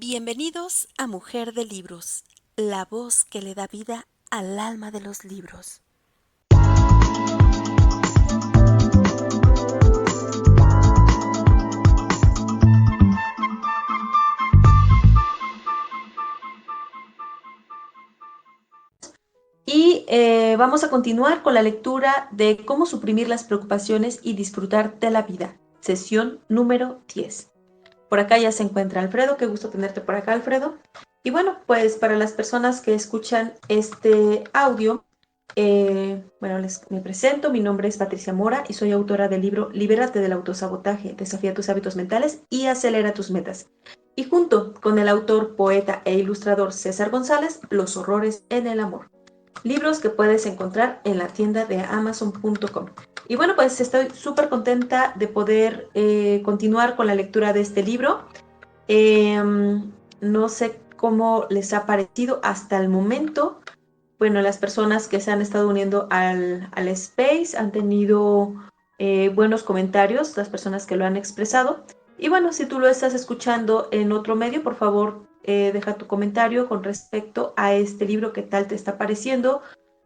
Bienvenidos a Mujer de Libros, la voz que le da vida al alma de los libros. Y vamos a continuar con la lectura de Cómo suprimir las preocupaciones y disfrutar de la vida, sesión número 10. Por acá ya se encuentra Alfredo, qué gusto tenerte por acá, Alfredo. Y bueno, pues para las personas que escuchan este audio, me presento, mi nombre es Patricia Mora y soy autora del libro Libérate del autosabotaje, desafía tus hábitos mentales y acelera tus metas. Y junto con el autor, poeta e ilustrador César González, Los horrores en el amor. Libros que puedes encontrar en la tienda de Amazon.com. Y bueno, pues estoy súper contenta de poder continuar con la lectura de este libro. No sé cómo les ha parecido hasta el momento. Bueno, las personas que se han estado uniendo al Space han tenido buenos comentarios, las personas que lo han expresado. Y bueno, si tú lo estás escuchando en otro medio, por favor, deja tu comentario con respecto a este libro, qué tal te está pareciendo,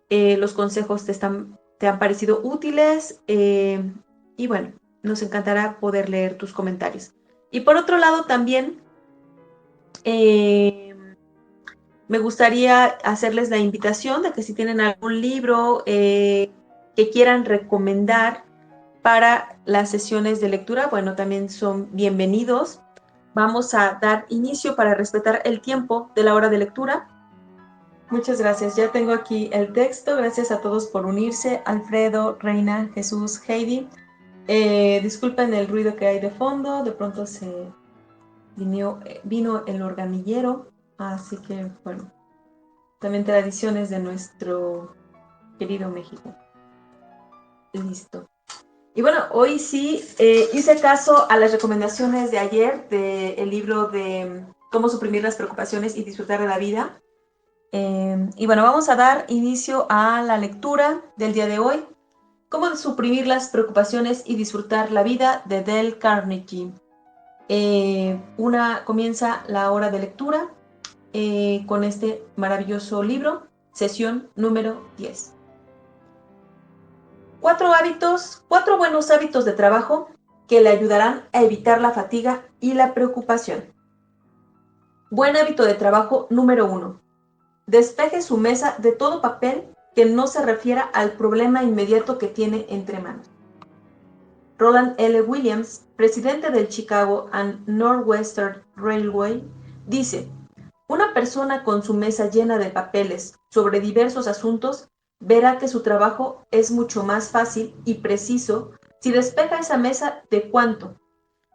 los consejos te han parecido útiles, y bueno, nos encantará poder leer tus comentarios. Y por otro lado también, me gustaría hacerles la invitación de que si tienen algún libro que quieran recomendar para las sesiones de lectura, bueno, también son bienvenidos. Vamos a dar inicio para respetar el tiempo de la hora de lectura. Muchas gracias. Ya tengo aquí el texto. Gracias a todos por unirse. Alfredo, Reina, Jesús, Heidi. Disculpen el ruido que hay de fondo. De pronto vino el organillero. Así que, bueno, también tradiciones de nuestro querido México. Listo. Y bueno, hoy sí hice caso a las recomendaciones de ayer del libro de Cómo suprimir las preocupaciones y disfrutar de la vida. Y bueno, vamos a dar inicio a la lectura del día de hoy. Cómo suprimir las preocupaciones y disfrutar la vida, de Dale Carnegie. Comienza la hora de lectura con este maravilloso libro, sesión número 10. 4 buenos hábitos de trabajo que le ayudarán a evitar la fatiga y la preocupación. Buen hábito de trabajo número 1. Despeje su mesa de todo papel que no se refiera al problema inmediato que tiene entre manos. Roland L. Williams, presidente del Chicago and Northwestern Railway, dice: una persona con su mesa llena de papeles sobre diversos asuntos verá que su trabajo es mucho más fácil y preciso si despeja esa mesa de cuanto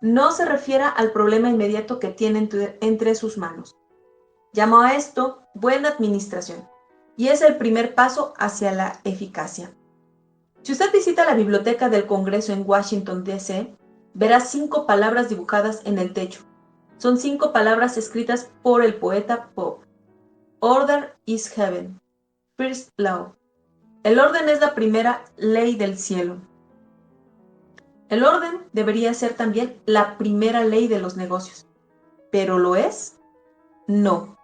no se refiera al problema inmediato que tiene entre sus manos. Llamo a esto buena administración, y es el primer paso hacia la eficacia. Si usted visita la biblioteca del Congreso en Washington, D.C., verá 5 palabras dibujadas en el techo. Son 5 palabras escritas por el poeta Pope. Order is heaven. First law. El orden es la primera ley del cielo. El orden debería ser también la primera ley de los negocios. ¿Pero lo es? No.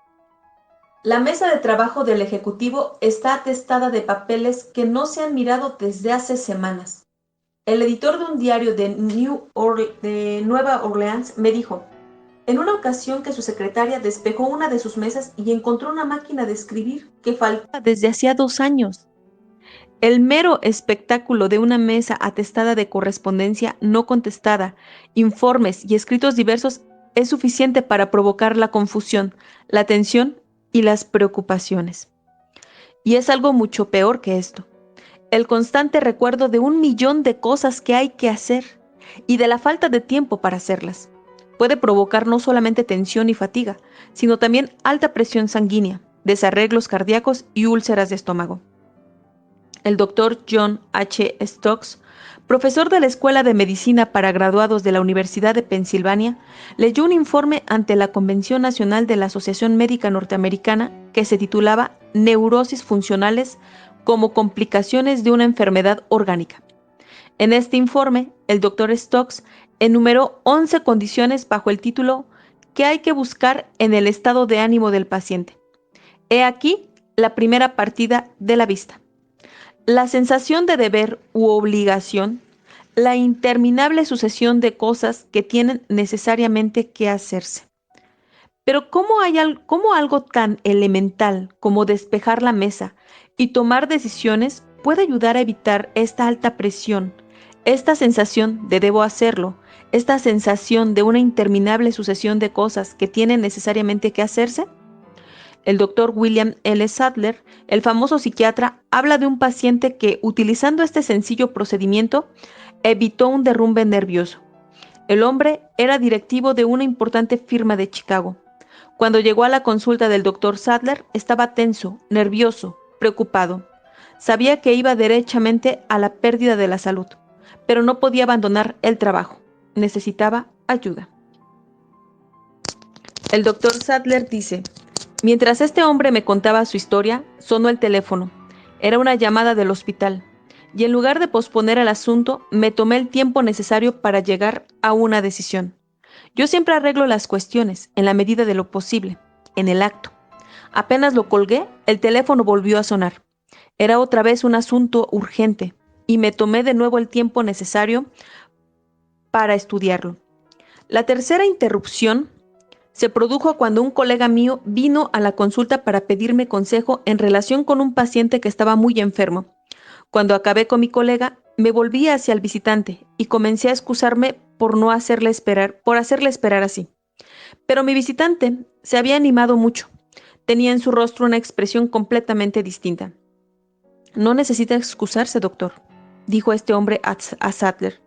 La mesa de trabajo del ejecutivo está atestada de papeles que no se han mirado desde hace semanas. El editor de un diario de Nueva Orleans me dijo en una ocasión que su secretaria despejó una de sus mesas y encontró una máquina de escribir que faltaba desde hacía 2 años. El mero espectáculo de una mesa atestada de correspondencia no contestada, informes y escritos diversos es suficiente para provocar la confusión, la tensión y las preocupaciones. Y es algo mucho peor que esto: el constante recuerdo de 1.000.000 de cosas que hay que hacer y de la falta de tiempo para hacerlas. Puede provocar no solamente tensión y fatiga, sino también alta presión sanguínea, desarreglos cardíacos y úlceras de estómago. El doctor John H. Stokes, profesor de la Escuela de Medicina para Graduados de la Universidad de Pensilvania, leyó un informe ante la Convención Nacional de la Asociación Médica Norteamericana que se titulaba Neurosis funcionales como complicaciones de una enfermedad orgánica. En este informe, el doctor Stokes enumeró 11 condiciones bajo el título que hay que buscar en el estado de ánimo del paciente. He aquí la primera partida de la vista. La sensación de deber u obligación, la interminable sucesión de cosas que tienen necesariamente que hacerse. Pero ¿cómo algo tan elemental como despejar la mesa y tomar decisiones puede ayudar a evitar esta alta presión, esta sensación de debo hacerlo, esta sensación de una interminable sucesión de cosas que tienen necesariamente que hacerse? El doctor William L. Sadler, el famoso psiquiatra, habla de un paciente que, utilizando este sencillo procedimiento, evitó un derrumbe nervioso. El hombre era directivo de una importante firma de Chicago. Cuando llegó a la consulta del doctor Sadler, estaba tenso, nervioso, preocupado. Sabía que iba derechamente a la pérdida de la salud, pero no podía abandonar el trabajo. Necesitaba ayuda. El doctor Sadler dice: mientras este hombre me contaba su historia, sonó el teléfono. Era una llamada del hospital, y en lugar de posponer el asunto, me tomé el tiempo necesario para llegar a una decisión. Yo siempre arreglo las cuestiones, en la medida de lo posible, en el acto. Apenas lo colgué, el teléfono volvió a sonar. Era otra vez un asunto urgente, y me tomé de nuevo el tiempo necesario para estudiarlo. La tercera interrupción se produjo cuando un colega mío vino a la consulta para pedirme consejo en relación con un paciente que estaba muy enfermo. Cuando acabé con mi colega, me volví hacia el visitante y comencé a excusarme por hacerle esperar así. Pero mi visitante se había animado mucho. Tenía en su rostro una expresión completamente distinta. No necesita excusarse, doctor, dijo este hombre a Sadler.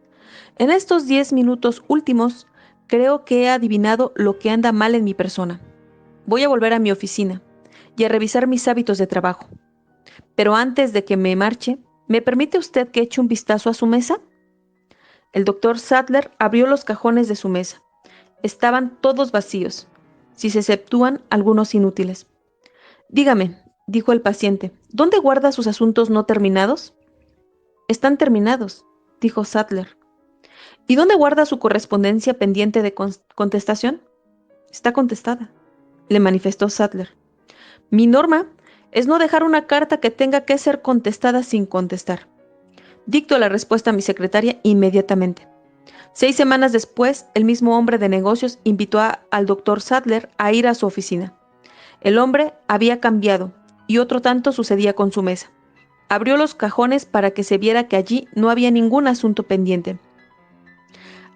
En estos 10 minutos últimos, creo que he adivinado lo que anda mal en mi persona. Voy a volver a mi oficina y a revisar mis hábitos de trabajo. Pero antes de que me marche, ¿me permite usted que eche un vistazo a su mesa? El doctor Sadler abrió los cajones de su mesa. Estaban todos vacíos, si se exceptúan algunos inútiles. Dígame, dijo el paciente, ¿dónde guarda sus asuntos no terminados? Están terminados, dijo Sadler. ¿Y dónde guarda su correspondencia pendiente de contestación? Está contestada, le manifestó Sadler. Mi norma es no dejar una carta que tenga que ser contestada sin contestar. Dicto la respuesta a mi secretaria inmediatamente. 6 semanas después, el mismo hombre de negocios invitó al doctor Sadler a ir a su oficina. El hombre había cambiado, y otro tanto sucedía con su mesa. Abrió los cajones para que se viera que allí no había ningún asunto pendiente.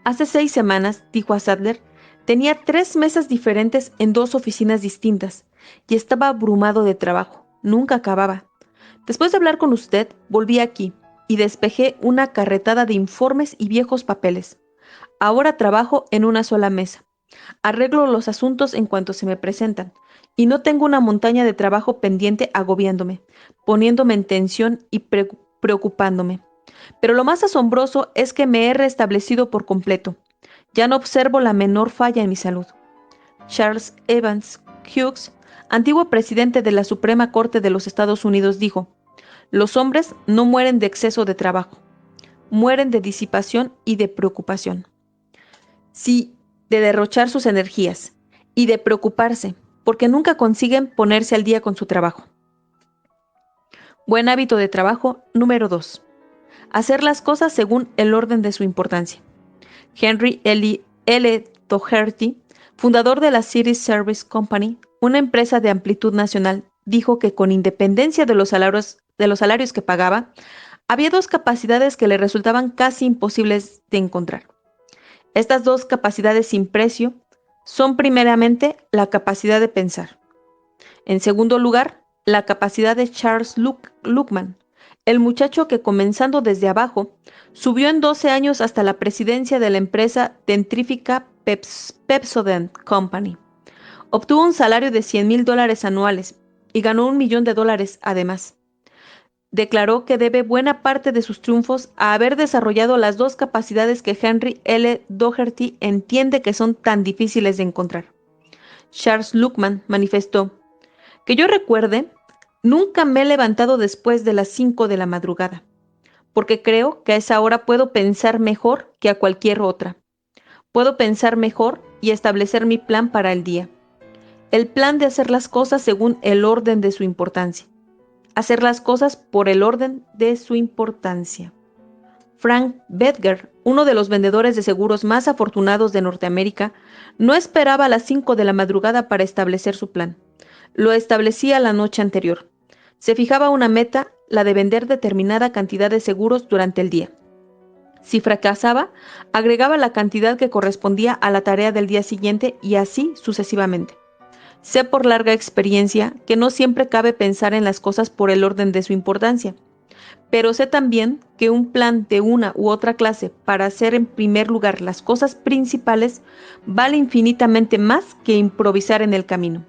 Hace 6 semanas, dijo a Sadler, tenía 3 mesas diferentes en 2 oficinas distintas, y estaba abrumado de trabajo. Nunca acababa. Después de hablar con usted, volví aquí, y despejé una carretada de informes y viejos papeles. Ahora trabajo en una sola mesa. Arreglo los asuntos en cuanto se me presentan, y no tengo una montaña de trabajo pendiente agobiándome, poniéndome en tensión y preocupándome. Pero lo más asombroso es que me he restablecido por completo. Ya no observo la menor falla en mi salud. Charles Evans Hughes, antiguo presidente de la Suprema Corte de los Estados Unidos, dijo: los hombres no mueren de exceso de trabajo, mueren de disipación y de preocupación. Sí, de derrochar sus energías y de preocuparse, porque nunca consiguen ponerse al día con su trabajo. Buen hábito de trabajo número 2. Hacer las cosas según el orden de su importancia. Henry L. Doherty, fundador de la City Service Company, una empresa de amplitud nacional, dijo que con independencia de los salarios que pagaba, había 2 capacidades que le resultaban casi imposibles de encontrar. Estas 2 capacidades sin precio son primeramente la capacidad de pensar. En segundo lugar, la capacidad de Charles Luckman, el muchacho que, comenzando desde abajo, subió en 12 años hasta la presidencia de la empresa dentrífica Pepsodent Company. Obtuvo un salario de $100,000 anuales y ganó $1 millón además. Declaró que debe buena parte de sus triunfos a haber desarrollado las 2 capacidades que Henry L. Doherty entiende que son tan difíciles de encontrar. Charles Luckman manifestó: que yo recuerde, nunca me he levantado después de las 5 de la madrugada, porque creo que a esa hora puedo pensar mejor que a cualquier otra. Puedo pensar mejor y establecer mi plan para el día. El plan de hacer las cosas según el orden de su importancia. Hacer las cosas por el orden de su importancia. Frank Bedger, uno de los vendedores de seguros más afortunados de Norteamérica, no esperaba a las 5 de la madrugada para establecer su plan. Lo establecía la noche anterior. Se fijaba una meta, la de vender determinada cantidad de seguros durante el día. Si fracasaba, agregaba la cantidad que correspondía a la tarea del día siguiente y así sucesivamente. Sé por larga experiencia que no siempre cabe pensar en las cosas por el orden de su importancia, pero sé también que un plan de una u otra clase para hacer en primer lugar las cosas principales vale infinitamente más que improvisar en el camino.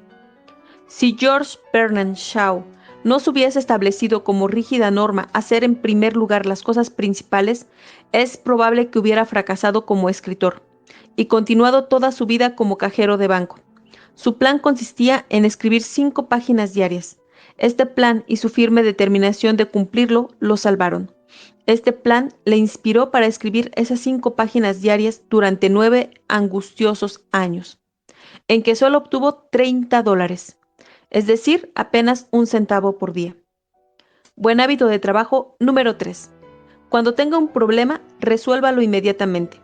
Si George Bernard Shaw no se hubiese establecido como rígida norma hacer en primer lugar las cosas principales, es probable que hubiera fracasado como escritor y continuado toda su vida como cajero de banco. Su plan consistía en escribir 5 páginas diarias. Este plan y su firme determinación de cumplirlo lo salvaron. Este plan le inspiró para escribir esas 5 páginas diarias durante 9 angustiosos años, en que solo obtuvo $30, es decir, apenas un centavo por día. Buen hábito de trabajo número 3. Cuando tenga un problema, resuélvalo inmediatamente.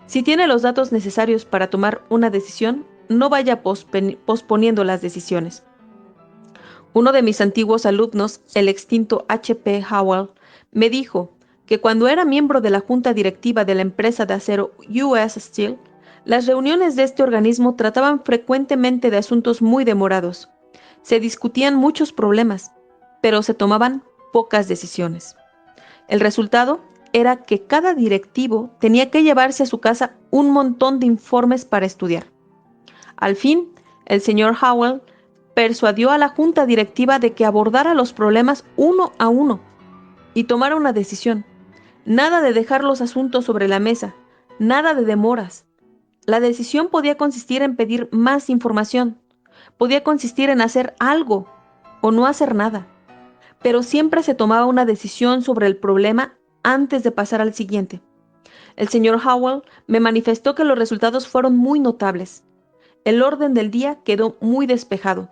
Si tiene los datos necesarios para tomar una decisión, no vaya posponiendo las decisiones. Uno de mis antiguos alumnos, el extinto H.P. Howell, me dijo que cuando era miembro de la junta directiva de la empresa de acero U.S. Steel, las reuniones de este organismo trataban frecuentemente de asuntos muy demorados. Se discutían muchos problemas, pero se tomaban pocas decisiones. El resultado era que cada directivo tenía que llevarse a su casa un montón de informes para estudiar. Al fin, el señor Howell persuadió a la junta directiva de que abordara los problemas uno a uno y tomara una decisión. Nada de dejar los asuntos sobre la mesa, nada de demoras. La decisión podía consistir en pedir más información, podía consistir en hacer algo o no hacer nada, pero siempre se tomaba una decisión sobre el problema antes de pasar al siguiente. El señor Howell me manifestó que los resultados fueron muy notables. El orden del día quedó muy despejado.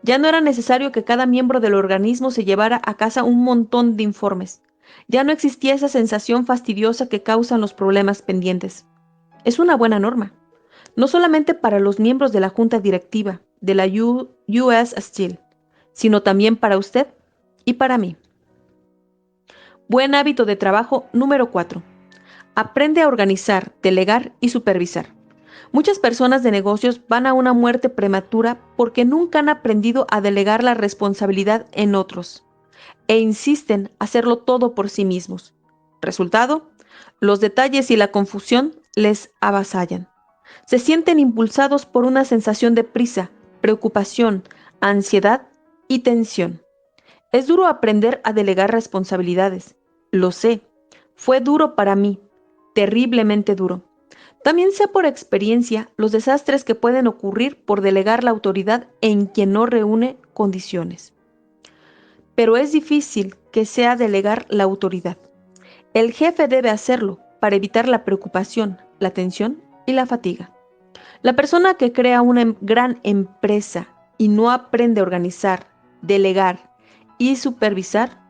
Ya no era necesario que cada miembro del organismo se llevara a casa un montón de informes. Ya no existía esa sensación fastidiosa que causan los problemas pendientes. Es una buena norma, no solamente para los miembros de la junta directiva de la U.S. Steel, sino también para usted y para mí. Buen hábito de trabajo número 4. Aprende a organizar, delegar y supervisar. Muchas personas de negocios van a una muerte prematura porque nunca han aprendido a delegar la responsabilidad en otros e insisten hacerlo todo por sí mismos. Resultado, los detalles y la confusión les avasallan. Se sienten impulsados por una sensación de prisa, preocupación, ansiedad y tensión. Es duro aprender a delegar responsabilidades. Lo sé. Fue duro para mí, terriblemente duro. También sé por experiencia los desastres que pueden ocurrir por delegar la autoridad en quien no reúne condiciones. Pero es difícil que sea delegar la autoridad. El jefe debe hacerlo para evitar la preocupación, la tensión y la fatiga. La persona que crea una gran empresa y no aprende a organizar, delegar y supervisar,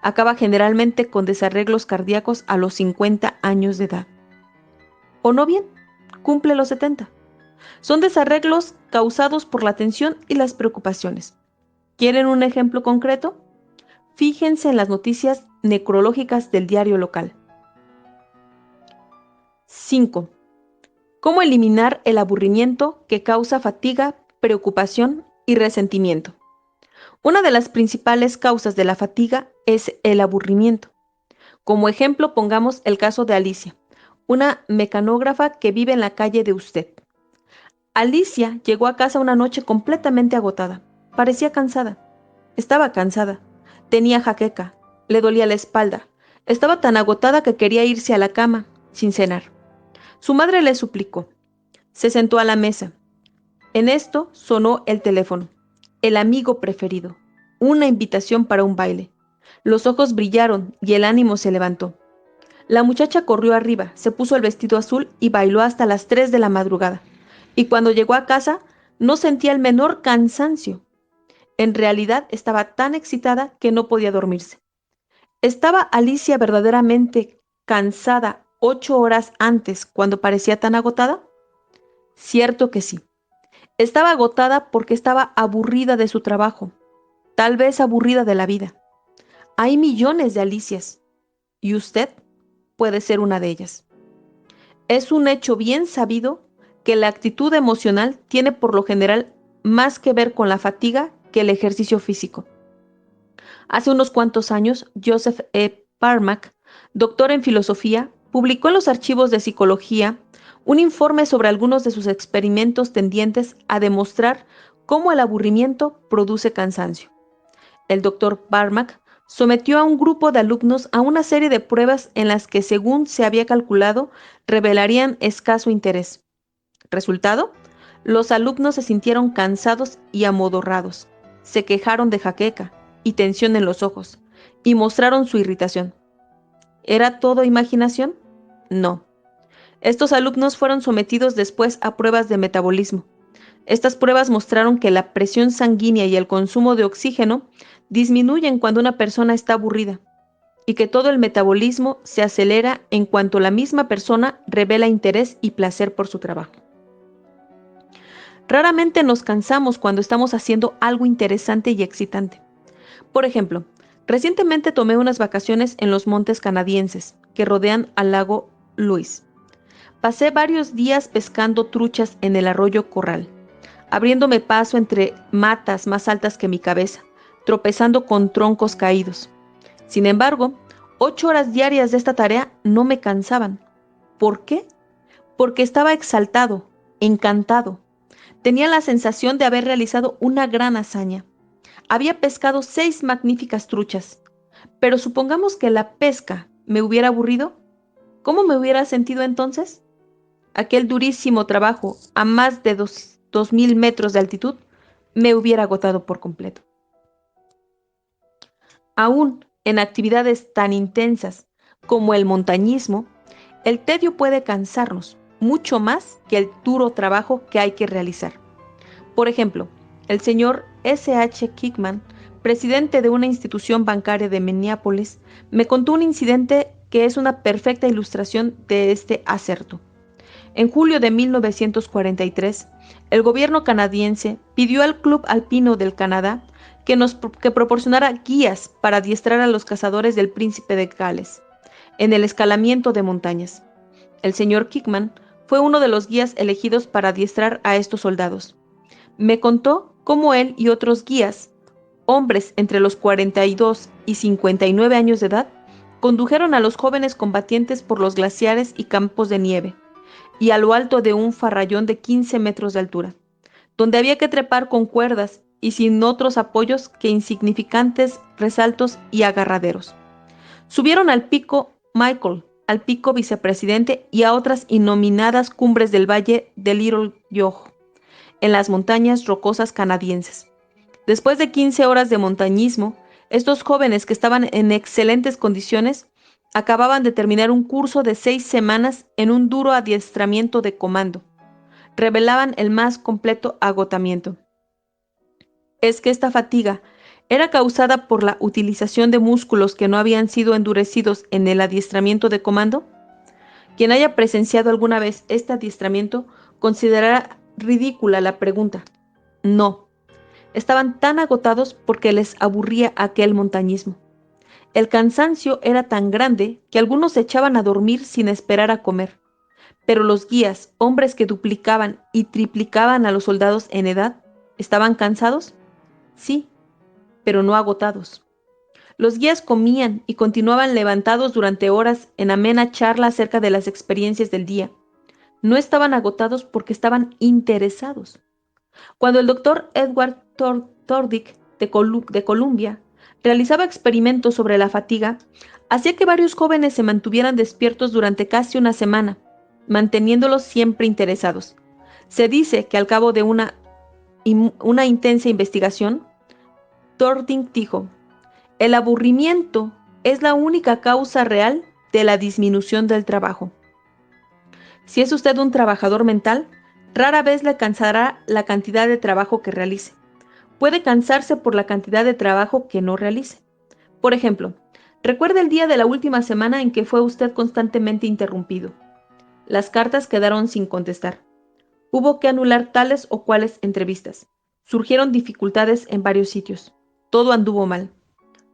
acaba generalmente con desarreglos cardíacos a los 50 años de edad. O no bien, cumple los 70. Son desarreglos causados por la tensión y las preocupaciones. ¿Quieren un ejemplo concreto? Fíjense en las noticias necrológicas del diario local. 5. ¿Cómo eliminar el aburrimiento que causa fatiga, preocupación y resentimiento? Una de las principales causas de la fatiga es el aburrimiento. Como ejemplo, pongamos el caso de Alicia, una mecanógrafa que vive en la calle de usted. Alicia llegó a casa una noche completamente agotada. Parecía cansada. Estaba cansada. Tenía jaqueca. Le dolía la espalda. Estaba tan agotada que quería irse a la cama, sin cenar. Su madre le suplicó. Se sentó a la mesa. En esto sonó el teléfono. El amigo preferido. Una invitación para un baile. Los ojos brillaron y el ánimo se levantó. La muchacha corrió arriba, se puso el vestido azul y bailó hasta las 3 de la madrugada. y cuando llegó a casa no sentía el menor cansancio. En realidad estaba tan excitada que no podía dormirse. ¿Estaba Alicia verdaderamente cansada 8 horas antes cuando parecía tan agotada? Cierto que sí. Estaba agotada porque estaba aburrida de su trabajo, tal vez aburrida de la vida. Hay millones de Alicias y usted puede ser una de ellas. Es un hecho bien sabido que la actitud emocional tiene por lo general más que ver con la fatiga que el ejercicio físico. Hace unos cuantos años, Joseph E. Parmack, doctor en filosofía, publicó en los archivos de psicología un informe sobre algunos de sus experimentos tendientes a demostrar cómo el aburrimiento produce cansancio. El doctor Parmack sometió a un grupo de alumnos a una serie de pruebas en las que, según se había calculado, revelarían escaso interés. Resultado: los alumnos se sintieron cansados y amodorrados, se quejaron de jaqueca y tensión en los ojos, y mostraron su irritación. ¿Era todo imaginación? No. Estos alumnos fueron sometidos después a pruebas de metabolismo. Estas pruebas mostraron que la presión sanguínea y el consumo de oxígeno disminuyen cuando una persona está aburrida, y que todo el metabolismo se acelera en cuanto la misma persona revela interés y placer por su trabajo. Raramente nos cansamos cuando estamos haciendo algo interesante y excitante. Por ejemplo, recientemente tomé unas vacaciones en los montes canadienses que rodean al lago Louise. Pasé varios días pescando truchas en el arroyo Corral, abriéndome paso entre matas más altas que mi cabeza, tropezando con troncos caídos. Sin embargo, 8 horas diarias de esta tarea no me cansaban. ¿Por qué? Porque estaba exaltado, encantado. Tenía la sensación de haber realizado una gran hazaña. Había pescado 6 magníficas truchas. Pero supongamos que la pesca me hubiera aburrido. ¿Cómo me hubiera sentido entonces? Aquel durísimo trabajo a más de 2000 metros de altitud me hubiera agotado por completo. Aún en actividades tan intensas como el montañismo, el tedio puede cansarnos mucho más que el duro trabajo que hay que realizar. Por ejemplo, el señor S.H. Kickman, presidente de una institución bancaria de Minneapolis, me contó un incidente que es una perfecta ilustración de este aserto. En julio de 1943, el gobierno canadiense pidió al Club Alpino del Canadá que proporcionara guías para adiestrar a los cazadores del Príncipe de Gales en el escalamiento de montañas. El señor Kickman fue uno de los guías elegidos para adiestrar a estos soldados. Me contó cómo él y otros guías, hombres entre los 42 y 59 años de edad, condujeron a los jóvenes combatientes por los glaciares y campos de nieve, y a lo alto de un farallón de 15 metros de altura, donde había que trepar con cuerdas y sin otros apoyos que insignificantes resaltos y agarraderos. Subieron al pico Michael, al pico Vicepresidente y a otras innominadas cumbres del valle de Little Yoho, en las montañas rocosas canadienses. Después de 15 horas de montañismo, estos jóvenes, que estaban en excelentes condiciones, acababan de terminar un curso de 6 semanas en un duro adiestramiento de comando. Revelaban el más completo agotamiento. Es que esta fatiga era causada por la utilización de músculos que no habían sido endurecidos en el adiestramiento de comando. Quien haya presenciado alguna vez este adiestramiento considerará ridícula la pregunta. No, estaban tan agotados porque les aburría aquel montañismo. El cansancio era tan grande que algunos se echaban a dormir sin esperar a comer. Pero los guías, hombres que duplicaban y triplicaban a los soldados en edad, ¿estaban cansados? Sí, pero no agotados. Los guías comían y continuaban levantados durante horas en amena charla acerca de las experiencias del día. No estaban agotados porque estaban interesados. Cuando el doctor Edward Tordick de Columbia realizaba experimentos sobre la fatiga, hacía que varios jóvenes se mantuvieran despiertos durante casi una semana, manteniéndolos siempre interesados. Se dice que al cabo de una intensa investigación, Tordick dijo: el aburrimiento es la única causa real de la disminución del trabajo. Si es usted un trabajador mental, Rara vez le cansará la cantidad de trabajo que realice. Puede cansarse por la cantidad de trabajo que no realice. Por ejemplo, recuerde el día de la última semana en que fue usted constantemente interrumpido. Las cartas quedaron sin contestar. Hubo que anular tales o cuales entrevistas. Surgieron dificultades en varios sitios. Todo anduvo mal.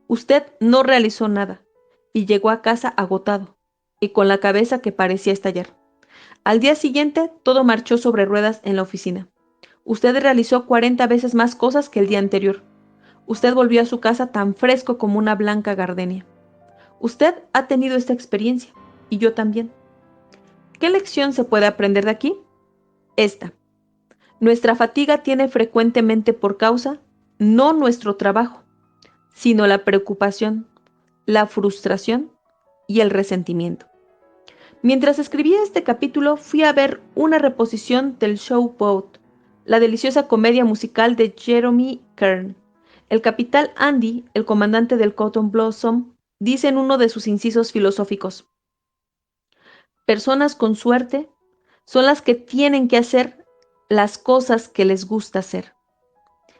Usted no realizó nada y llegó a casa agotado y con la cabeza que parecía estallar. Al día siguiente, todo marchó sobre ruedas en la oficina. Usted realizó 40 veces más cosas que el día anterior. Usted volvió a su casa tan fresco como una blanca gardenia. Usted ha tenido esta experiencia y yo también. ¿Qué lección se puede aprender de aquí? Esta. Nuestra fatiga tiene frecuentemente por causa no nuestro trabajo, sino la preocupación, la frustración y el resentimiento. Mientras escribía este capítulo, fui a ver una reposición del Show Boat, la deliciosa comedia musical de Jeremy Kern. El capitán Andy, el comandante del Cotton Blossom, dice en uno de sus incisos filosóficos: personas con suerte son las que tienen que hacer las cosas que les gusta hacer.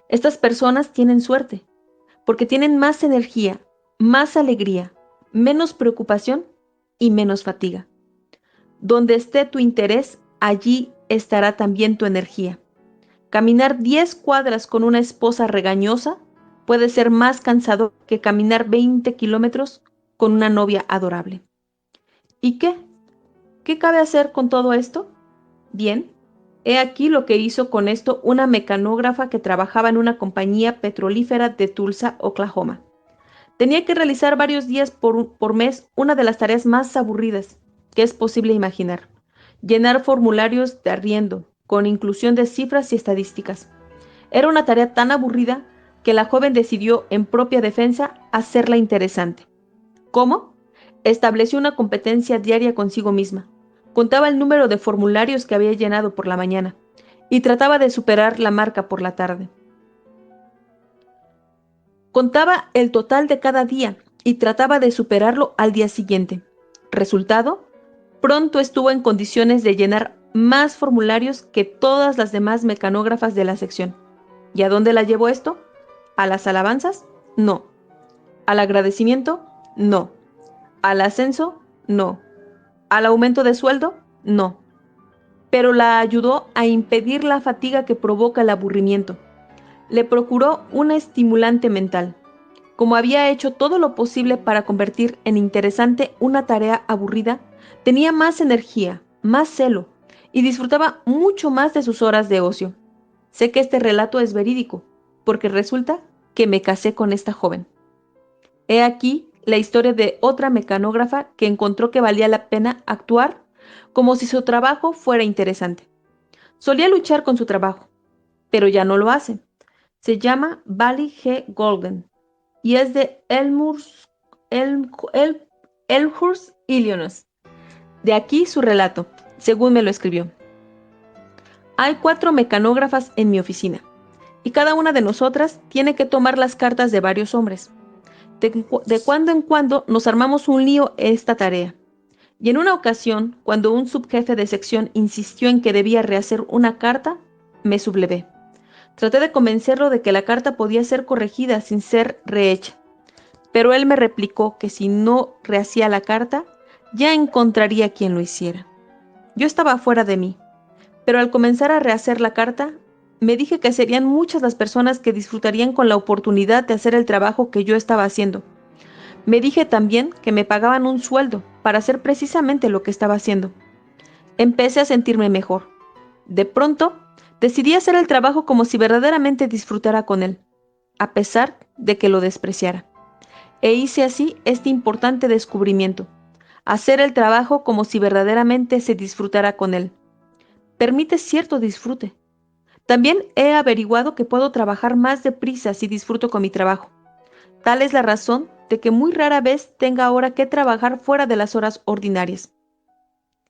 Estas personas tienen suerte, porque tienen más energía, más alegría, menos preocupación y menos fatiga. Donde esté tu interés, allí estará también tu energía. Caminar 10 cuadras con una esposa regañosa puede ser más cansador que caminar 20 kilómetros con una novia adorable. ¿Y qué? ¿Qué cabe hacer con todo esto? Bien, he aquí lo que hizo con esto una mecanógrafa que trabajaba en una compañía petrolífera de Tulsa, Oklahoma. Tenía que realizar varios días por mes una de las tareas más aburridas que es posible imaginar: llenar formularios de arriendo, con inclusión de cifras y estadísticas. Era una tarea tan aburrida que la joven decidió, en propia defensa, hacerla interesante. ¿Cómo? Estableció una competencia diaria consigo misma. Contaba el número de formularios que había llenado por la mañana y trataba de superar la marca por la tarde. Contaba el total de cada día y trataba de superarlo al día siguiente. Resultado: pronto estuvo en condiciones de llenar más formularios que todas las demás mecanógrafas de la sección. ¿Y a dónde la llevó esto? ¿A las alabanzas? No. ¿Al agradecimiento? No. ¿Al ascenso? No. ¿Al aumento de sueldo? No. Pero la ayudó a impedir la fatiga que provoca el aburrimiento. Le procuró un estimulante mental. Como había hecho todo lo posible para convertir en interesante una tarea aburrida, tenía más energía, más celo, y disfrutaba mucho más de sus horas de ocio. Sé que este relato es verídico, porque resulta que me casé con esta joven. He aquí la historia de otra mecanógrafa que encontró que valía la pena actuar como si su trabajo fuera interesante. Solía luchar con su trabajo, pero ya no lo hace. Se llama Valley G. Golden y es de Elmhurst, Illinois. De aquí su relato, según me lo escribió. Hay 4 mecanógrafas en mi oficina, y cada una de nosotras tiene que tomar las cartas de varios hombres. De cuando en cuando nos armamos un lío en esta tarea. Y en una ocasión, cuando un subjefe de sección insistió en que debía rehacer una carta, me sublevé. Traté de convencerlo de que la carta podía ser corregida sin ser rehecha, pero él me replicó que si no rehacía la carta, ya encontraría quien lo hiciera. Yo estaba fuera de mí, pero al comenzar a rehacer la carta, me dije que serían muchas las personas que disfrutarían con la oportunidad de hacer el trabajo que yo estaba haciendo. Me dije también que me pagaban un sueldo para hacer precisamente lo que estaba haciendo. Empecé a sentirme mejor. De pronto, decidí hacer el trabajo como si verdaderamente disfrutara con él, a pesar de que lo despreciara. E hice así este importante descubrimiento: hacer el trabajo como si verdaderamente se disfrutara con él. Permite cierto disfrute. También he averiguado que puedo trabajar más deprisa si disfruto con mi trabajo. Tal es la razón de que muy rara vez tenga ahora que trabajar fuera de las horas ordinarias.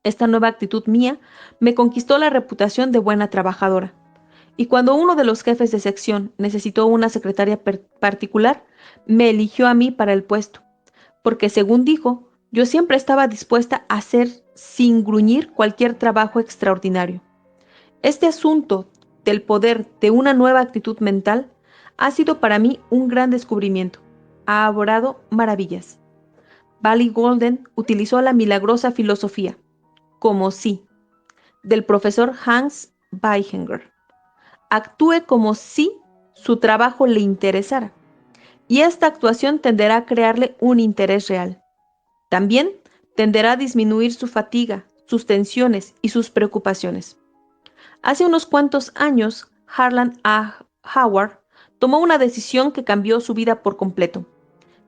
Esta nueva actitud mía me conquistó la reputación de buena trabajadora. Y cuando uno de los jefes de sección necesitó una secretaria particular, me eligió a mí para el puesto, porque según dijo, yo siempre estaba dispuesta a hacer sin gruñir cualquier trabajo extraordinario. Este asunto del poder de una nueva actitud mental ha sido para mí un gran descubrimiento. Ha obrado maravillas. Bailey Golden utilizó la milagrosa filosofía, como si, del profesor Hans Weichinger. Actúe como si su trabajo le interesara, y esta actuación tenderá a crearle un interés real. También tenderá a disminuir su fatiga, sus tensiones y sus preocupaciones. Hace unos cuantos años, Harlan A. Howard tomó una decisión que cambió su vida por completo.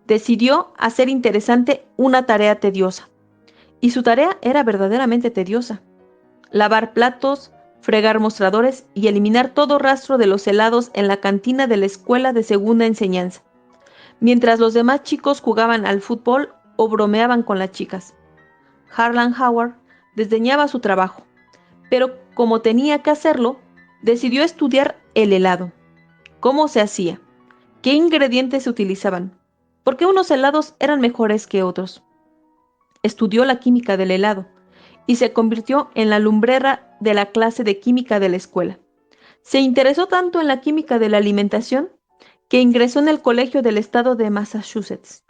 Decidió hacer interesante una tarea tediosa. Y su tarea era verdaderamente tediosa. Lavar platos, fregar mostradores y eliminar todo rastro de los helados en la cantina de la escuela de segunda enseñanza, mientras los demás chicos jugaban al fútbol o bromeaban con las chicas. Harlan Howard desdeñaba su trabajo, pero como tenía que hacerlo, decidió estudiar el helado. ¿Cómo se hacía? ¿Qué ingredientes se utilizaban? ¿Por qué unos helados eran mejores que otros? Estudió la química del helado y se convirtió en la lumbrera de la clase de química de la escuela. Se interesó tanto en la química de la alimentación que ingresó en el Colegio del Estado de Massachusetts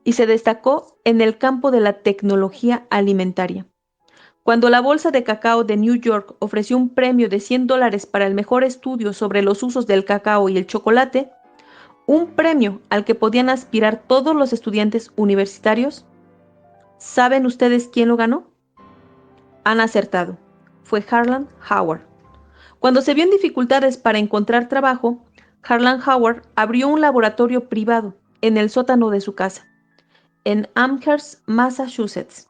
y se destacó en el campo de la tecnología alimentaria. Cuando la Bolsa de Cacao de New York ofreció un premio de $100 para el mejor estudio sobre los usos del cacao y el chocolate, un premio al que podían aspirar todos los estudiantes universitarios, ¿saben ustedes quién lo ganó? Han acertado. Fue Harlan Howard. Cuando se vio en dificultades para encontrar trabajo, Harlan Howard abrió un laboratorio privado en el sótano de su casa, en Amherst, Massachusetts.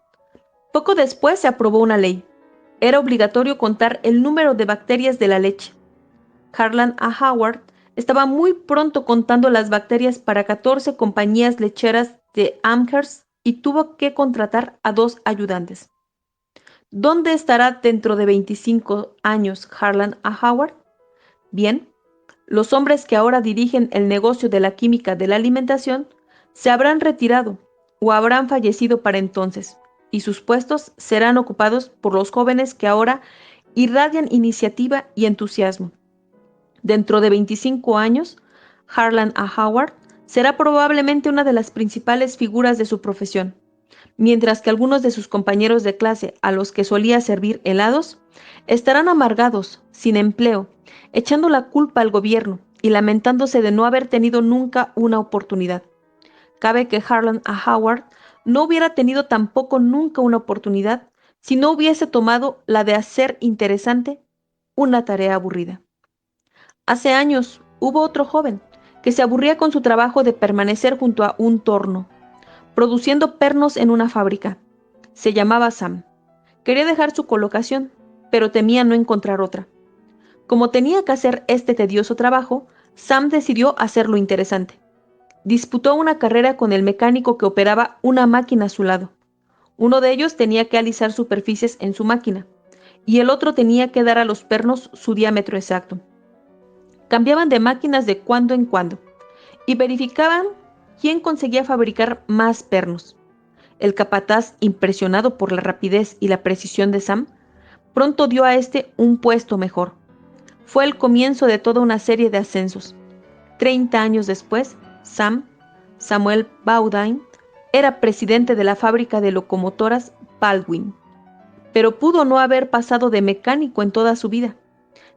Poco después se aprobó una ley. Era obligatorio contar el número de bacterias de la leche. Harlan A. Howard estaba muy pronto contando las bacterias para 14 compañías lecheras de Amherst y tuvo que contratar a 2 ayudantes. ¿Dónde estará dentro de 25 años Harlan A. Howard? Bien, los hombres que ahora dirigen el negocio de la química de la alimentación se habrán retirado o habrán fallecido para entonces, y sus puestos serán ocupados por los jóvenes que ahora irradian iniciativa y entusiasmo. Dentro de 25 años, Harlan A. Howard será probablemente una de las principales figuras de su profesión, mientras que algunos de sus compañeros de clase a los que solía servir helados estarán amargados, sin empleo, echando la culpa al gobierno y lamentándose de no haber tenido nunca una oportunidad. Cabe que Harlan A. Howard no hubiera tenido tampoco nunca una oportunidad si no hubiese tomado la de hacer interesante una tarea aburrida. Hace años hubo otro joven que se aburría con su trabajo de permanecer junto a un torno, produciendo pernos en una fábrica. Se llamaba Sam. Quería dejar su colocación, pero temía no encontrar otra. Como tenía que hacer este tedioso trabajo, Sam decidió hacerlo interesante. Disputó una carrera con el mecánico que operaba una máquina a su lado. Uno de ellos tenía que alisar superficies en su máquina, y el otro tenía que dar a los pernos su diámetro exacto. Cambiaban de máquinas de cuando en cuando, y verificaban quién conseguía fabricar más pernos. El capataz, impresionado por la rapidez y la precisión de Sam, pronto dio a este un puesto mejor. Fue el comienzo de toda una serie de ascensos. 30 años después, Samuel Bowden, era presidente de la fábrica de locomotoras Baldwin, pero pudo no haber pasado de mecánico en toda su vida,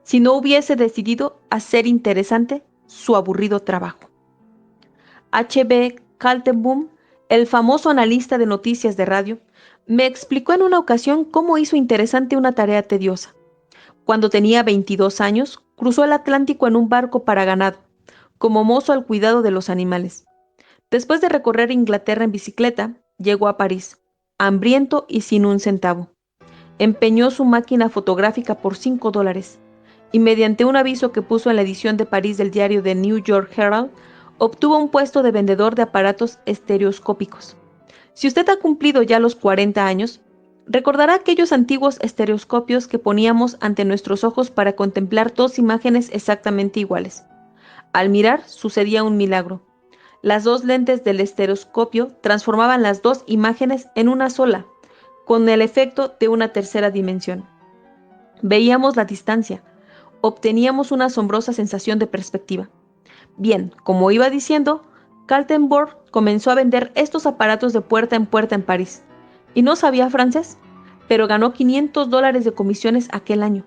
si no hubiese decidido hacer interesante su aburrido trabajo. H.B. Kaltenbaum, el famoso analista de noticias de radio, me explicó en una ocasión cómo hizo interesante una tarea tediosa. Cuando tenía 22 años, cruzó el Atlántico en un barco para ganado, como mozo al cuidado de los animales. Después de recorrer Inglaterra en bicicleta, llegó a París, hambriento y sin un centavo. Empeñó su máquina fotográfica por $5 y mediante un aviso que puso en la edición de París del diario The New York Herald, obtuvo un puesto de vendedor de aparatos estereoscópicos. Si usted ha cumplido ya los 40 años, recordará aquellos antiguos estereoscopios que poníamos ante nuestros ojos para contemplar 2 imágenes exactamente iguales. Al mirar, sucedía un milagro. Las 2 lentes del estereoscopio transformaban las 2 imágenes en una sola, con el efecto de una tercera dimensión. Veíamos la distancia, obteníamos una asombrosa sensación de perspectiva. Bien, como iba diciendo, Kaltenborn comenzó a vender estos aparatos de puerta en París. Y no sabía francés, pero ganó $500 de comisiones aquel año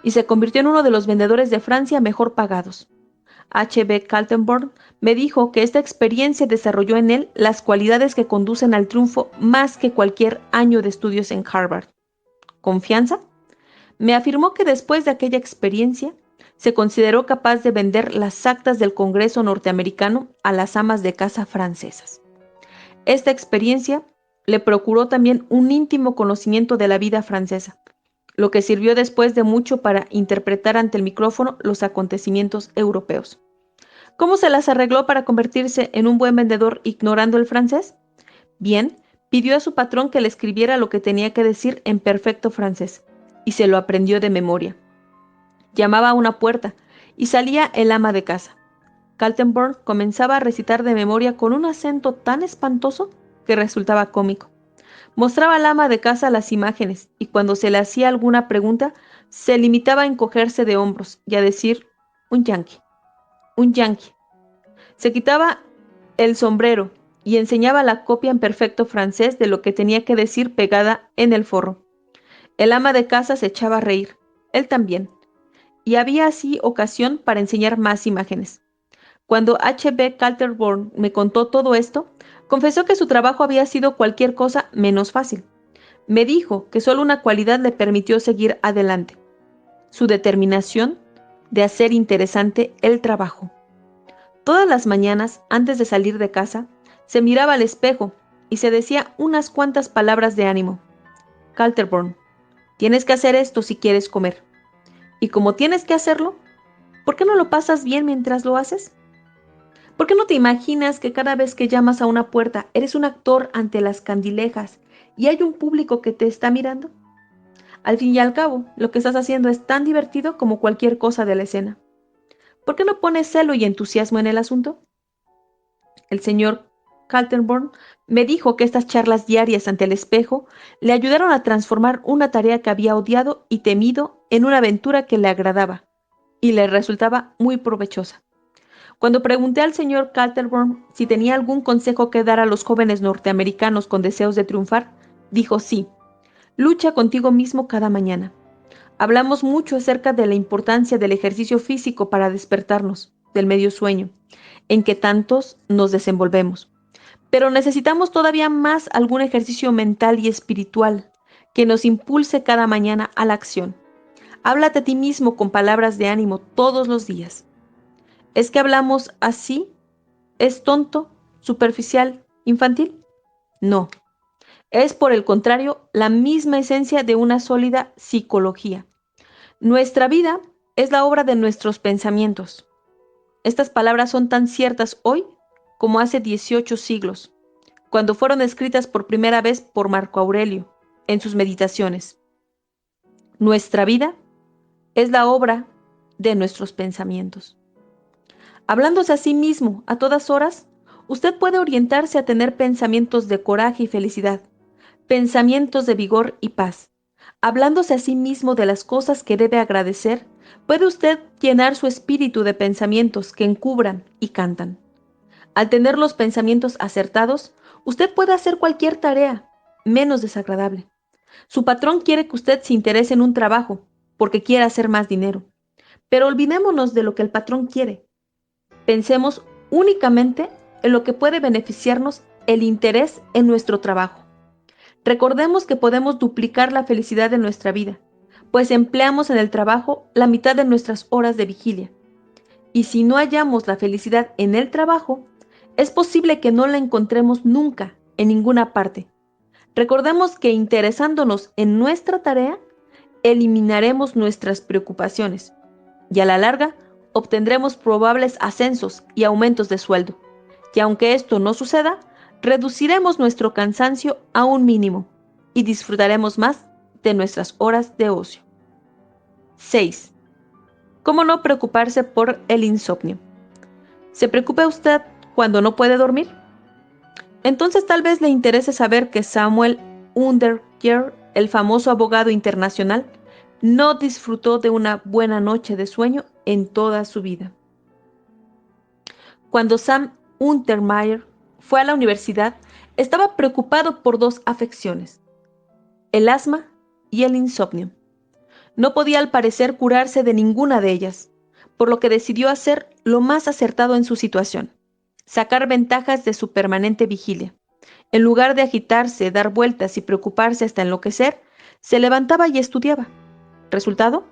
y se convirtió en uno de los vendedores de Francia mejor pagados. H.B. Kaltenborn me dijo que esta experiencia desarrolló en él las cualidades que conducen al triunfo más que cualquier año de estudios en Harvard. ¿Confianza? Me afirmó que después de aquella experiencia, se consideró capaz de vender las actas del Congreso norteamericano a las amas de casa francesas. Esta experiencia le procuró también un íntimo conocimiento de la vida francesa, lo que sirvió después de mucho para interpretar ante el micrófono los acontecimientos europeos. ¿Cómo se las arregló para convertirse en un buen vendedor ignorando el francés? Bien, pidió a su patrón que le escribiera lo que tenía que decir en perfecto francés, y se lo aprendió de memoria. Llamaba a una puerta, y salía el ama de casa. Kaltenborn comenzaba a recitar de memoria con un acento tan espantoso que resultaba cómico. Mostraba al ama de casa las imágenes, y cuando se le hacía alguna pregunta, se limitaba a encogerse de hombros y a decir, un yanqui, un yanqui. Se quitaba el sombrero y enseñaba la copia en perfecto francés de lo que tenía que decir pegada en el forro. El ama de casa se echaba a reír, él también, y había así ocasión para enseñar más imágenes. Cuando H.B. Kaltenborn me contó todo esto, confesó que su trabajo había sido cualquier cosa menos fácil. Me dijo que solo una cualidad le permitió seguir adelante: su determinación de hacer interesante el trabajo. Todas las mañanas, antes de salir de casa, se miraba al espejo y se decía unas cuantas palabras de ánimo. Kaltenborn, tienes que hacer esto si quieres comer. Y como tienes que hacerlo, ¿por qué no lo pasas bien mientras lo haces? ¿Por qué no te imaginas que cada vez que llamas a una puerta eres un actor ante las candilejas y hay un público que te está mirando? Al fin y al cabo, lo que estás haciendo es tan divertido como cualquier cosa de la escena. ¿Por qué no pones celo y entusiasmo en el asunto? El señor Kaltenborn me dijo que estas charlas diarias ante el espejo le ayudaron a transformar una tarea que había odiado y temido en una aventura que le agradaba y le resultaba muy provechosa. Cuando pregunté al señor Kaltenborn si tenía algún consejo que dar a los jóvenes norteamericanos con deseos de triunfar, dijo sí, lucha contigo mismo cada mañana. Hablamos mucho acerca de la importancia del ejercicio físico para despertarnos del medio sueño, en que tantos nos desenvolvemos. Pero necesitamos todavía más algún ejercicio mental y espiritual que nos impulse cada mañana a la acción. Háblate a ti mismo con palabras de ánimo todos los días. ¿Es que hablamos así? ¿Es tonto, superficial, infantil? No. Es, por el contrario, la misma esencia de una sólida psicología. Nuestra vida es la obra de nuestros pensamientos. Estas palabras son tan ciertas hoy como hace 18 siglos, cuando fueron escritas por primera vez por Marco Aurelio en sus meditaciones. Nuestra vida es la obra de nuestros pensamientos. Hablándose a sí mismo a todas horas, usted puede orientarse a tener pensamientos de coraje y felicidad, pensamientos de vigor y paz. Hablándose a sí mismo de las cosas que debe agradecer, puede usted llenar su espíritu de pensamientos que encubran y cantan. Al tener los pensamientos acertados, usted puede hacer cualquier tarea, menos desagradable. Su patrón quiere que usted se interese en un trabajo, porque quiere hacer más dinero. Pero olvidémonos de lo que el patrón quiere. Pensemos únicamente en lo que puede beneficiarnos el interés en nuestro trabajo. Recordemos que podemos duplicar la felicidad de nuestra vida, pues empleamos en el trabajo la mitad de nuestras horas de vigilia. Y si no hallamos la felicidad en el trabajo, es posible que no la encontremos nunca en ninguna parte. Recordemos que interesándonos en nuestra tarea, eliminaremos nuestras preocupaciones y a la larga obtendremos probables ascensos y aumentos de sueldo. Y aunque esto no suceda, reduciremos nuestro cansancio a un mínimo y disfrutaremos más de nuestras horas de ocio. 6. ¿Cómo no preocuparse por el insomnio? ¿Se preocupa usted cuando no puede dormir? Entonces tal vez le interese saber que Samuel Underhill, el famoso abogado internacional, no disfrutó de una buena noche de sueño en toda su vida. Cuando Sam Untermyer fue a la universidad, estaba preocupado por dos afecciones: el asma y el insomnio. No podía al parecer curarse de ninguna de ellas, por lo que decidió hacer lo más acertado en su situación: sacar ventajas de su permanente vigilia. En lugar de agitarse, dar vueltas y preocuparse hasta enloquecer, se levantaba y estudiaba. Resultado: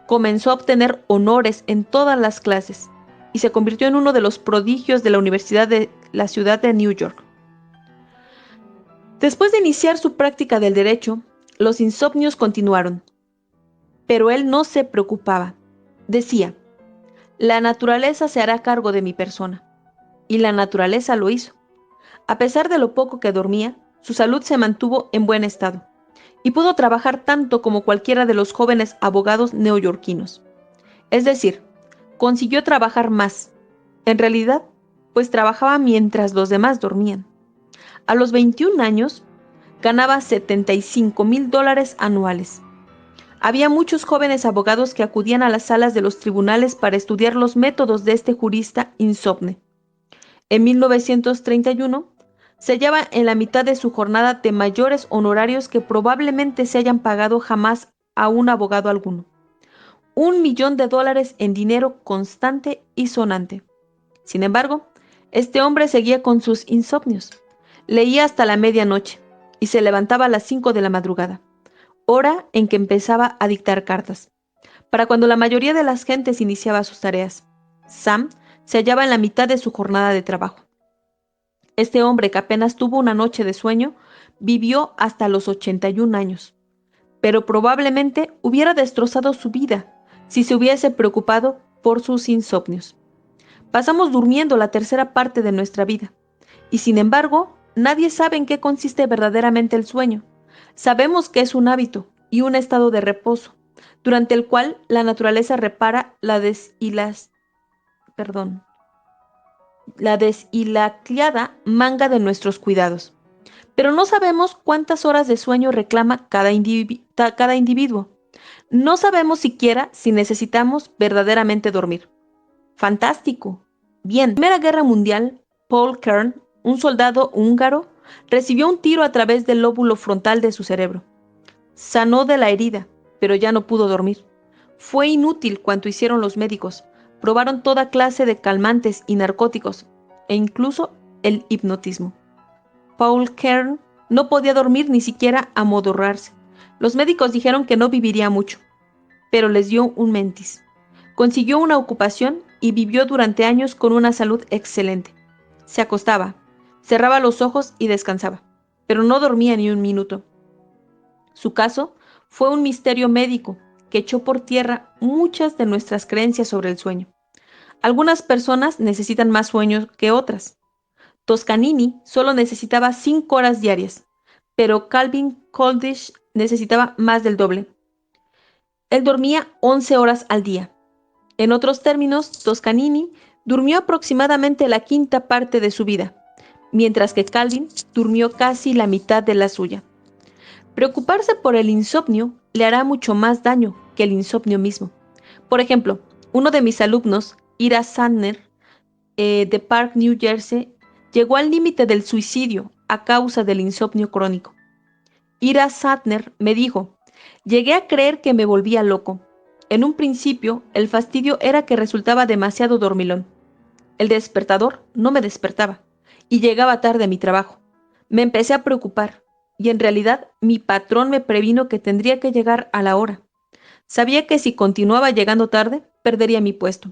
comenzó a obtener honores en todas las clases y se convirtió en uno de los prodigios de la Universidad de la ciudad de New York. Después de iniciar su práctica del derecho, los insomnios continuaron, pero él no se preocupaba. Decía: la naturaleza se hará cargo de mi persona. Y la naturaleza lo hizo. A pesar de lo poco que dormía, su salud se mantuvo en buen estado y pudo trabajar tanto como cualquiera de los jóvenes abogados neoyorquinos. Es decir, consiguió trabajar más. En realidad, pues trabajaba mientras los demás dormían. A los 21 años, ganaba $75,000 anuales. Había muchos jóvenes abogados que acudían a las salas de los tribunales para estudiar los métodos de este jurista insomne. En 1931, se hallaba en la mitad de su jornada de mayores honorarios que probablemente se hayan pagado jamás a un abogado alguno. $1,000,000 en dinero constante y sonante. Sin embargo, este hombre seguía con sus insomnios. Leía hasta la medianoche y se levantaba a las 5 de la madrugada, hora en que empezaba a dictar cartas, para cuando la mayoría de las gentes iniciaba sus tareas. Sam se hallaba en la mitad de su jornada de trabajo. Este hombre, que apenas tuvo una noche de sueño, vivió hasta los 81 años, pero probablemente hubiera destrozado su vida si se hubiese preocupado por sus insomnios. Pasamos durmiendo la tercera parte de nuestra vida, y sin embargo, nadie sabe en qué consiste verdaderamente el sueño. Sabemos que es un hábito y un estado de reposo, durante el cual la naturaleza repara la deshilacliada manga de nuestros cuidados. Pero no sabemos cuántas horas de sueño reclama cada individuo. No sabemos siquiera si necesitamos verdaderamente dormir. ¡Fantástico! Bien, en la Primera Guerra Mundial, Paul Kern, un soldado húngaro, recibió un tiro a través del lóbulo frontal de su cerebro. Sanó de la herida, pero ya no pudo dormir. Fue inútil cuanto hicieron los médicos. Probaron toda clase de calmantes y narcóticos, e incluso el hipnotismo. Paul Kern no podía dormir ni siquiera amodorrarse. Los médicos dijeron que no viviría mucho, pero les dio un mentis. Consiguió una ocupación y vivió durante años con una salud excelente. Se acostaba, cerraba los ojos y descansaba, pero no dormía ni un minuto. Su caso fue un misterio médico que echó por tierra muchas de nuestras creencias sobre el sueño. Algunas personas necesitan más sueño que otras. Toscanini solo necesitaba 5 horas diarias, pero Calvin Coolidge necesitaba más del doble. Él dormía 11 horas al día. En otros términos, Toscanini durmió aproximadamente la quinta parte de su vida, mientras que Calvin durmió casi la mitad de la suya. Preocuparse por el insomnio le hará mucho más daño que el insomnio mismo. Por ejemplo, uno de mis alumnos, Ira Sandner, de Park, New Jersey, llegó al límite del suicidio a causa del insomnio crónico. Ira Sandner me dijo: llegué a creer que me volvía loco. En un principio, el fastidio era que resultaba demasiado dormilón. El despertador no me despertaba y llegaba tarde a mi trabajo. Me empecé a preocupar y en realidad mi patrón me previno que tendría que llegar a la hora. Sabía que si continuaba llegando tarde, perdería mi puesto.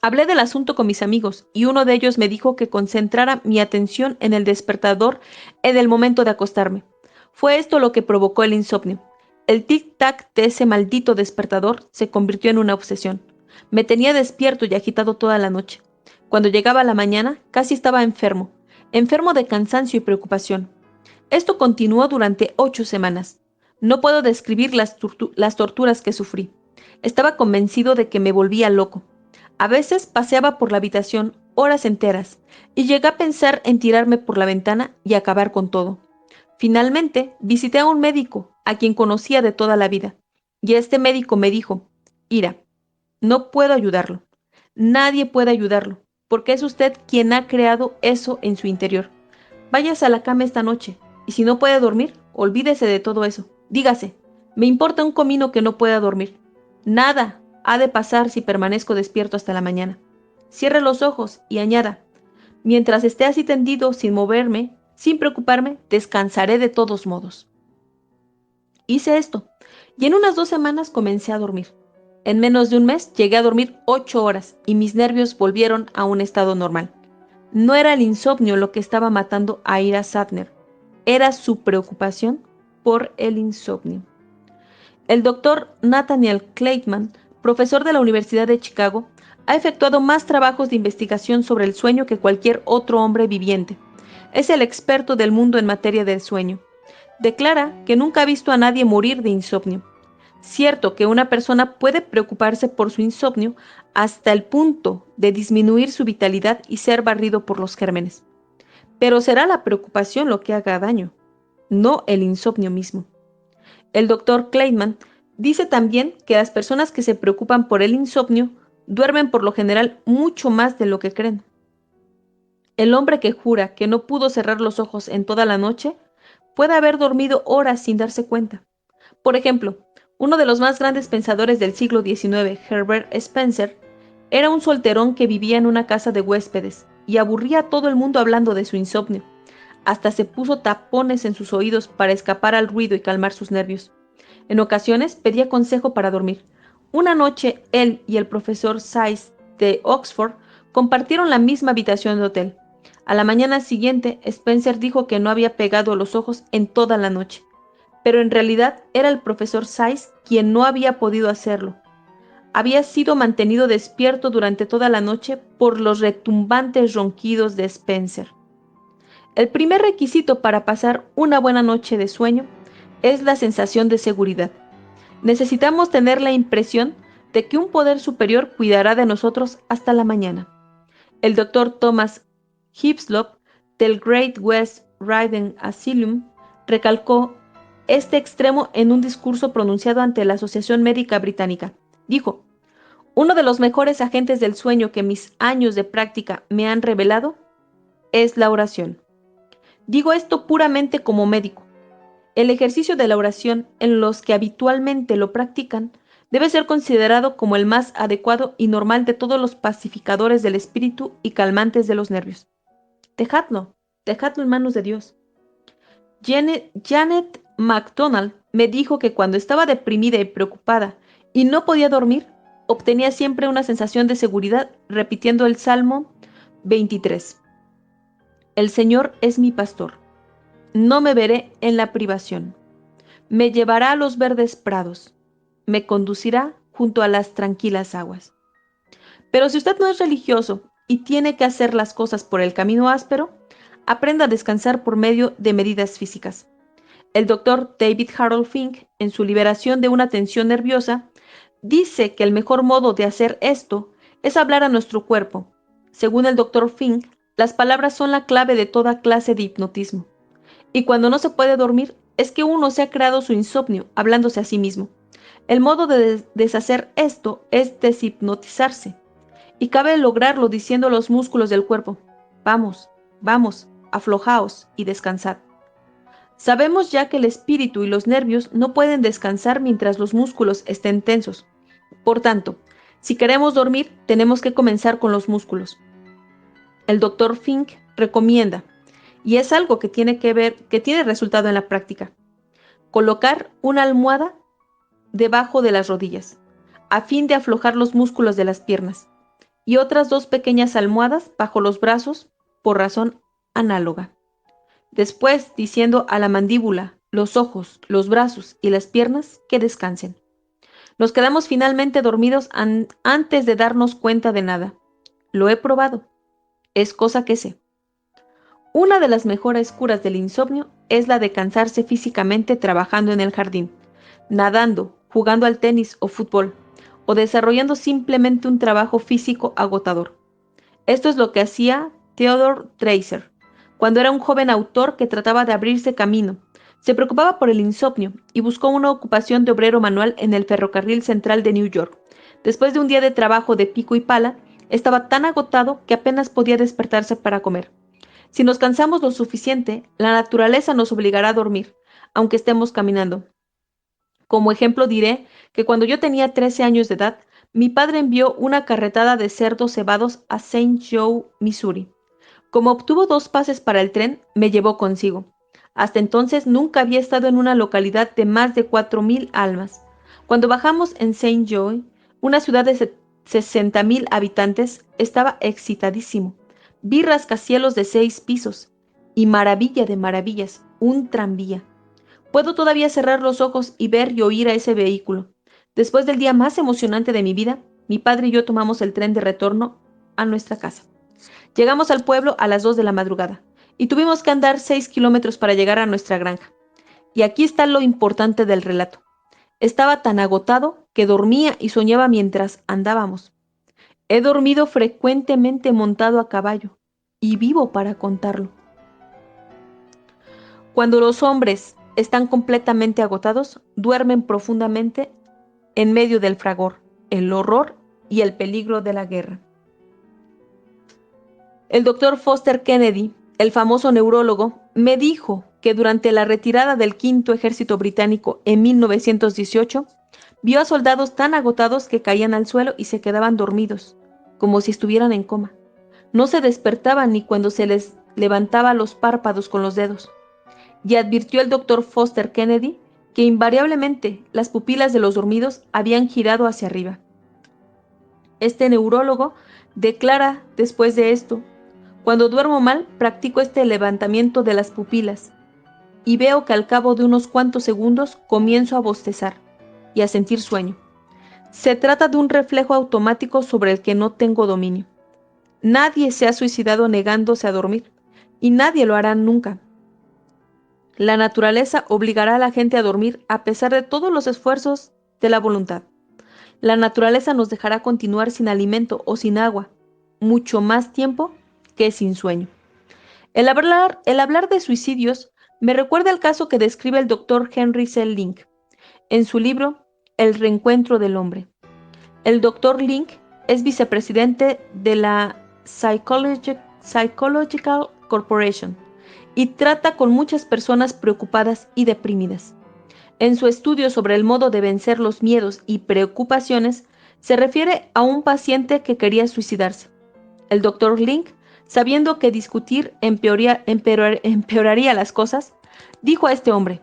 Hablé del asunto con mis amigos y uno de ellos me dijo que concentrara mi atención en el despertador en el momento de acostarme. Fue esto lo que provocó el insomnio. El tic-tac de ese maldito despertador se convirtió en una obsesión. Me tenía despierto y agitado toda la noche. Cuando llegaba la mañana, casi estaba enfermo de cansancio y preocupación. Esto continuó durante 8 semanas. No puedo describir las torturas que sufrí. Estaba convencido de que me volvía loco. A veces paseaba por la habitación horas enteras y llegué a pensar en tirarme por la ventana y acabar con todo. Finalmente, visité a un médico, a quien conocía de toda la vida, Y este médico me dijo, Ira, no puedo ayudarlo. Nadie puede ayudarlo, porque es usted quien ha creado eso en su interior. Váyase a la cama esta noche, y si no puede dormir, olvídese de todo eso. Dígase, me importa un comino que no pueda dormir. Nada ha de pasar si permanezco despierto hasta la mañana. Cierre los ojos y añada, mientras esté así tendido, sin moverme, sin preocuparme, descansaré de todos modos. Hice esto, y en unas 2 semanas comencé a dormir. En menos de un mes llegué a dormir 8 horas y mis nervios volvieron a un estado normal. No era el insomnio lo que estaba matando a Ira Sadner, era su preocupación por el insomnio. El doctor Nathaniel Kleitman, profesor de la Universidad de Chicago, ha efectuado más trabajos de investigación sobre el sueño que cualquier otro hombre viviente. Es el experto del mundo en materia de sueño. Declara que nunca ha visto a nadie morir de insomnio. Cierto que una persona puede preocuparse por su insomnio hasta el punto de disminuir su vitalidad y ser barrido por los gérmenes. Pero será la preocupación lo que haga daño, no el insomnio mismo. El doctor Kleitman dice también que las personas que se preocupan por el insomnio duermen por lo general mucho más de lo que creen. El hombre que jura que no pudo cerrar los ojos en toda la noche puede haber dormido horas sin darse cuenta. Por ejemplo, uno de los más grandes pensadores del siglo XIX, Herbert Spencer, era un solterón que vivía en una casa de huéspedes y aburría a todo el mundo hablando de su insomnio. Hasta se puso tapones en sus oídos para escapar al ruido y calmar sus nervios. En ocasiones pedía consejo para dormir. Una noche, él y el profesor Sayce de Oxford compartieron la misma habitación de hotel. A la mañana siguiente, Spencer dijo que no había pegado los ojos en toda la noche, pero en realidad era el profesor Sayce quien no había podido hacerlo. Había sido mantenido despierto durante toda la noche por los retumbantes ronquidos de Spencer. El primer requisito para pasar una buena noche de sueño es la sensación de seguridad. Necesitamos tener la impresión de que un poder superior cuidará de nosotros hasta la mañana. El doctor Thomas Hislop del Great West Riding Asylum recalcó este extremo en un discurso pronunciado ante la Asociación Médica Británica. Dijo, uno de los mejores agentes del sueño que mis años de práctica me han revelado es la oración. Digo esto puramente como médico. El ejercicio de la oración en los que habitualmente lo practican debe ser considerado como el más adecuado y normal de todos los pacificadores del espíritu y calmantes de los nervios. Dejadlo en manos de Dios. Janet MacDonald me dijo que cuando estaba deprimida y preocupada y no podía dormir, obtenía siempre una sensación de seguridad repitiendo el Salmo 23. El Señor es mi pastor. No me veré en la privación. Me llevará a los verdes prados. Me conducirá junto a las tranquilas aguas. Pero si usted no es religioso y tiene que hacer las cosas por el camino áspero, aprenda a descansar por medio de medidas físicas. El doctor David Harold Fink, en su Liberación de una tensión nerviosa, dice que el mejor modo de hacer esto es hablar a nuestro cuerpo. Según el doctor Fink, las palabras son la clave de toda clase de hipnotismo. Y cuando no se puede dormir, es que uno se ha creado su insomnio hablándose a sí mismo. El modo de deshacer esto es deshipnotizarse. Y cabe lograrlo diciendo a los músculos del cuerpo, vamos, vamos, aflojaos y descansad. Sabemos ya que el espíritu y los nervios no pueden descansar mientras los músculos estén tensos. Por tanto, si queremos dormir, tenemos que comenzar con los músculos. El doctor Fink recomienda, y es algo que tiene resultado en la práctica, colocar una almohada debajo de las rodillas, a fin de aflojar los músculos de las piernas, y otras 2 pequeñas almohadas bajo los brazos por razón análoga. Después, diciendo a la mandíbula, los ojos, los brazos y las piernas que descansen. Nos quedamos finalmente dormidos antes de darnos cuenta de nada. Lo he probado. Es cosa que sé. Una de las mejores curas del insomnio es la de cansarse físicamente trabajando en el jardín, nadando, jugando al tenis o fútbol, o desarrollando simplemente un trabajo físico agotador. Esto es lo que hacía Theodore Dreiser cuando era un joven autor que trataba de abrirse camino, Se preocupaba por el insomnio y buscó una ocupación de obrero manual en el ferrocarril central de New York. Después de un día de trabajo de pico y pala, estaba tan agotado que apenas podía despertarse para comer. Si nos cansamos lo suficiente, la naturaleza nos obligará a dormir, aunque estemos caminando. Como ejemplo diré que cuando yo tenía 13 años de edad, mi padre envió una carretada de cerdos cebados a Saint Joe, Missouri. Como obtuvo 2 pases para el tren, me llevó consigo. Hasta entonces nunca había estado en una localidad de más de 4,000 almas. Cuando bajamos en Saint Joe, una ciudad de 60,000 habitantes, estaba excitadísimo. Vi rascacielos de 6 pisos y, maravilla de maravillas, un tranvía. Puedo todavía cerrar los ojos y ver y oír a ese vehículo. Después del día más emocionante de mi vida, mi padre y yo tomamos el tren de retorno a nuestra casa. Llegamos al pueblo a las 2 de la madrugada y tuvimos que andar 6 kilómetros para llegar a nuestra granja. Y aquí está lo importante del relato. Estaba tan agotado que dormía y soñaba mientras andábamos. He dormido frecuentemente montado a caballo y vivo para contarlo. Cuando los hombres están completamente agotados, duermen profundamente en medio del fragor, el horror y el peligro de la guerra. El doctor Foster Kennedy, el famoso neurólogo, me dijo que durante la retirada del Quinto Ejército Británico en 1918, vio a soldados tan agotados que caían al suelo y se quedaban dormidos, como si estuvieran en coma. No se despertaban ni cuando se les levantaba los párpados con los dedos. Y advirtió el doctor Foster Kennedy que invariablemente las pupilas de los dormidos habían girado hacia arriba. Este neurólogo declara después de esto: cuando duermo mal, practico este levantamiento de las pupilas y veo que al cabo de unos cuantos segundos comienzo a bostezar y a sentir sueño. Se trata de un reflejo automático sobre el que no tengo dominio. Nadie se ha suicidado negándose a dormir y nadie lo hará nunca. La naturaleza obligará a la gente a dormir a pesar de todos los esfuerzos de la voluntad. La naturaleza nos dejará continuar sin alimento o sin agua mucho más tiempo que sin sueño. El hablar de suicidios me recuerda el caso que describe el doctor Henry C. Link en su libro El reencuentro del hombre. El doctor Link es vicepresidente de la Psychological Corporation y trata con muchas personas preocupadas y deprimidas. En su estudio sobre el modo de vencer los miedos y preocupaciones, se refiere a un paciente que quería suicidarse. El doctor Link, sabiendo que discutir empeoraría las cosas, dijo a este hombre: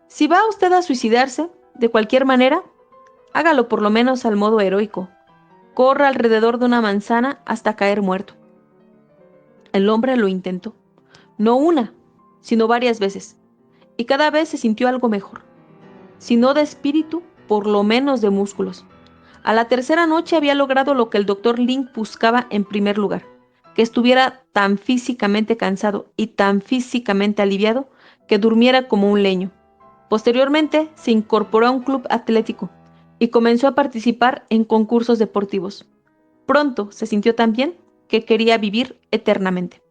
si va usted a suicidarse, de cualquier manera, hágalo por lo menos al modo heroico. Corra alrededor de una manzana hasta caer muerto. El hombre lo intentó, no una, sino varias veces, y cada vez se sintió algo mejor. Si no de espíritu, por lo menos de músculos. A la tercera noche había logrado lo que el doctor Link buscaba en primer lugar: que estuviera tan físicamente cansado y tan físicamente aliviado que durmiera como un leño. Posteriormente se incorporó a un club atlético y comenzó a participar en concursos deportivos. Pronto se sintió tan bien que quería vivir eternamente.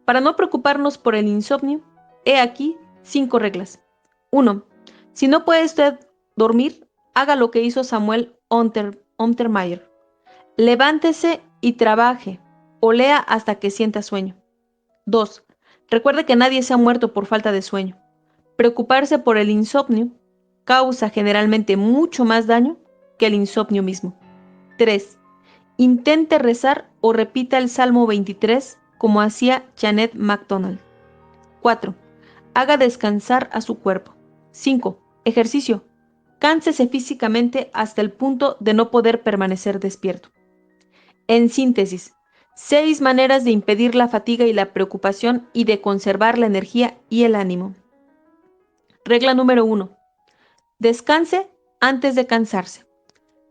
Para no preocuparnos por el insomnio, he aquí 5 reglas. 1. Si no puede usted dormir, haga lo que hizo Samuel Untermyer. Levántese y trabaje, o lea hasta que sienta sueño. 2. Recuerde que nadie se ha muerto por falta de sueño. Preocuparse por el insomnio causa generalmente mucho más daño que el insomnio mismo. 3. Intente rezar o repita el Salmo 23 como hacía Janet MacDonald. 4. Haga descansar a su cuerpo. 5. Ejercicio. Cánsese físicamente hasta el punto de no poder permanecer despierto. En síntesis, 6 maneras de impedir la fatiga y la preocupación y de conservar la energía y el ánimo. Regla número 1. Descanse antes de cansarse.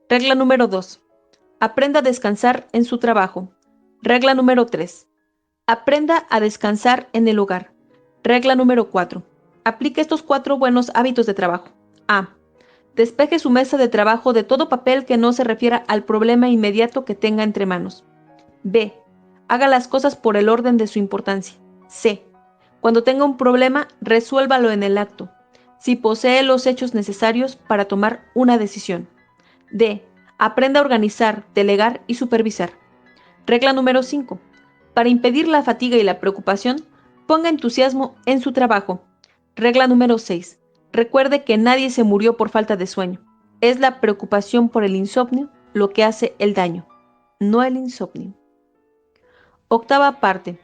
Regla número 2. Aprenda a descansar en su trabajo. Regla número 3. Aprenda a descansar en el hogar. Regla número 4. Aplique estos 4 buenos hábitos de trabajo. A. Despeje su mesa de trabajo de todo papel que no se refiera al problema inmediato que tenga entre manos. B. Haga las cosas por el orden de su importancia. C. Cuando tenga un problema, resuélvalo en el acto, si posee los hechos necesarios para tomar una decisión. D. Aprenda a organizar, delegar y supervisar. Regla número 5. Para impedir la fatiga y la preocupación, ponga entusiasmo en su trabajo. Regla número 6. Recuerde que nadie se murió por falta de sueño. Es la preocupación por el insomnio lo que hace el daño, no el insomnio. Octava parte.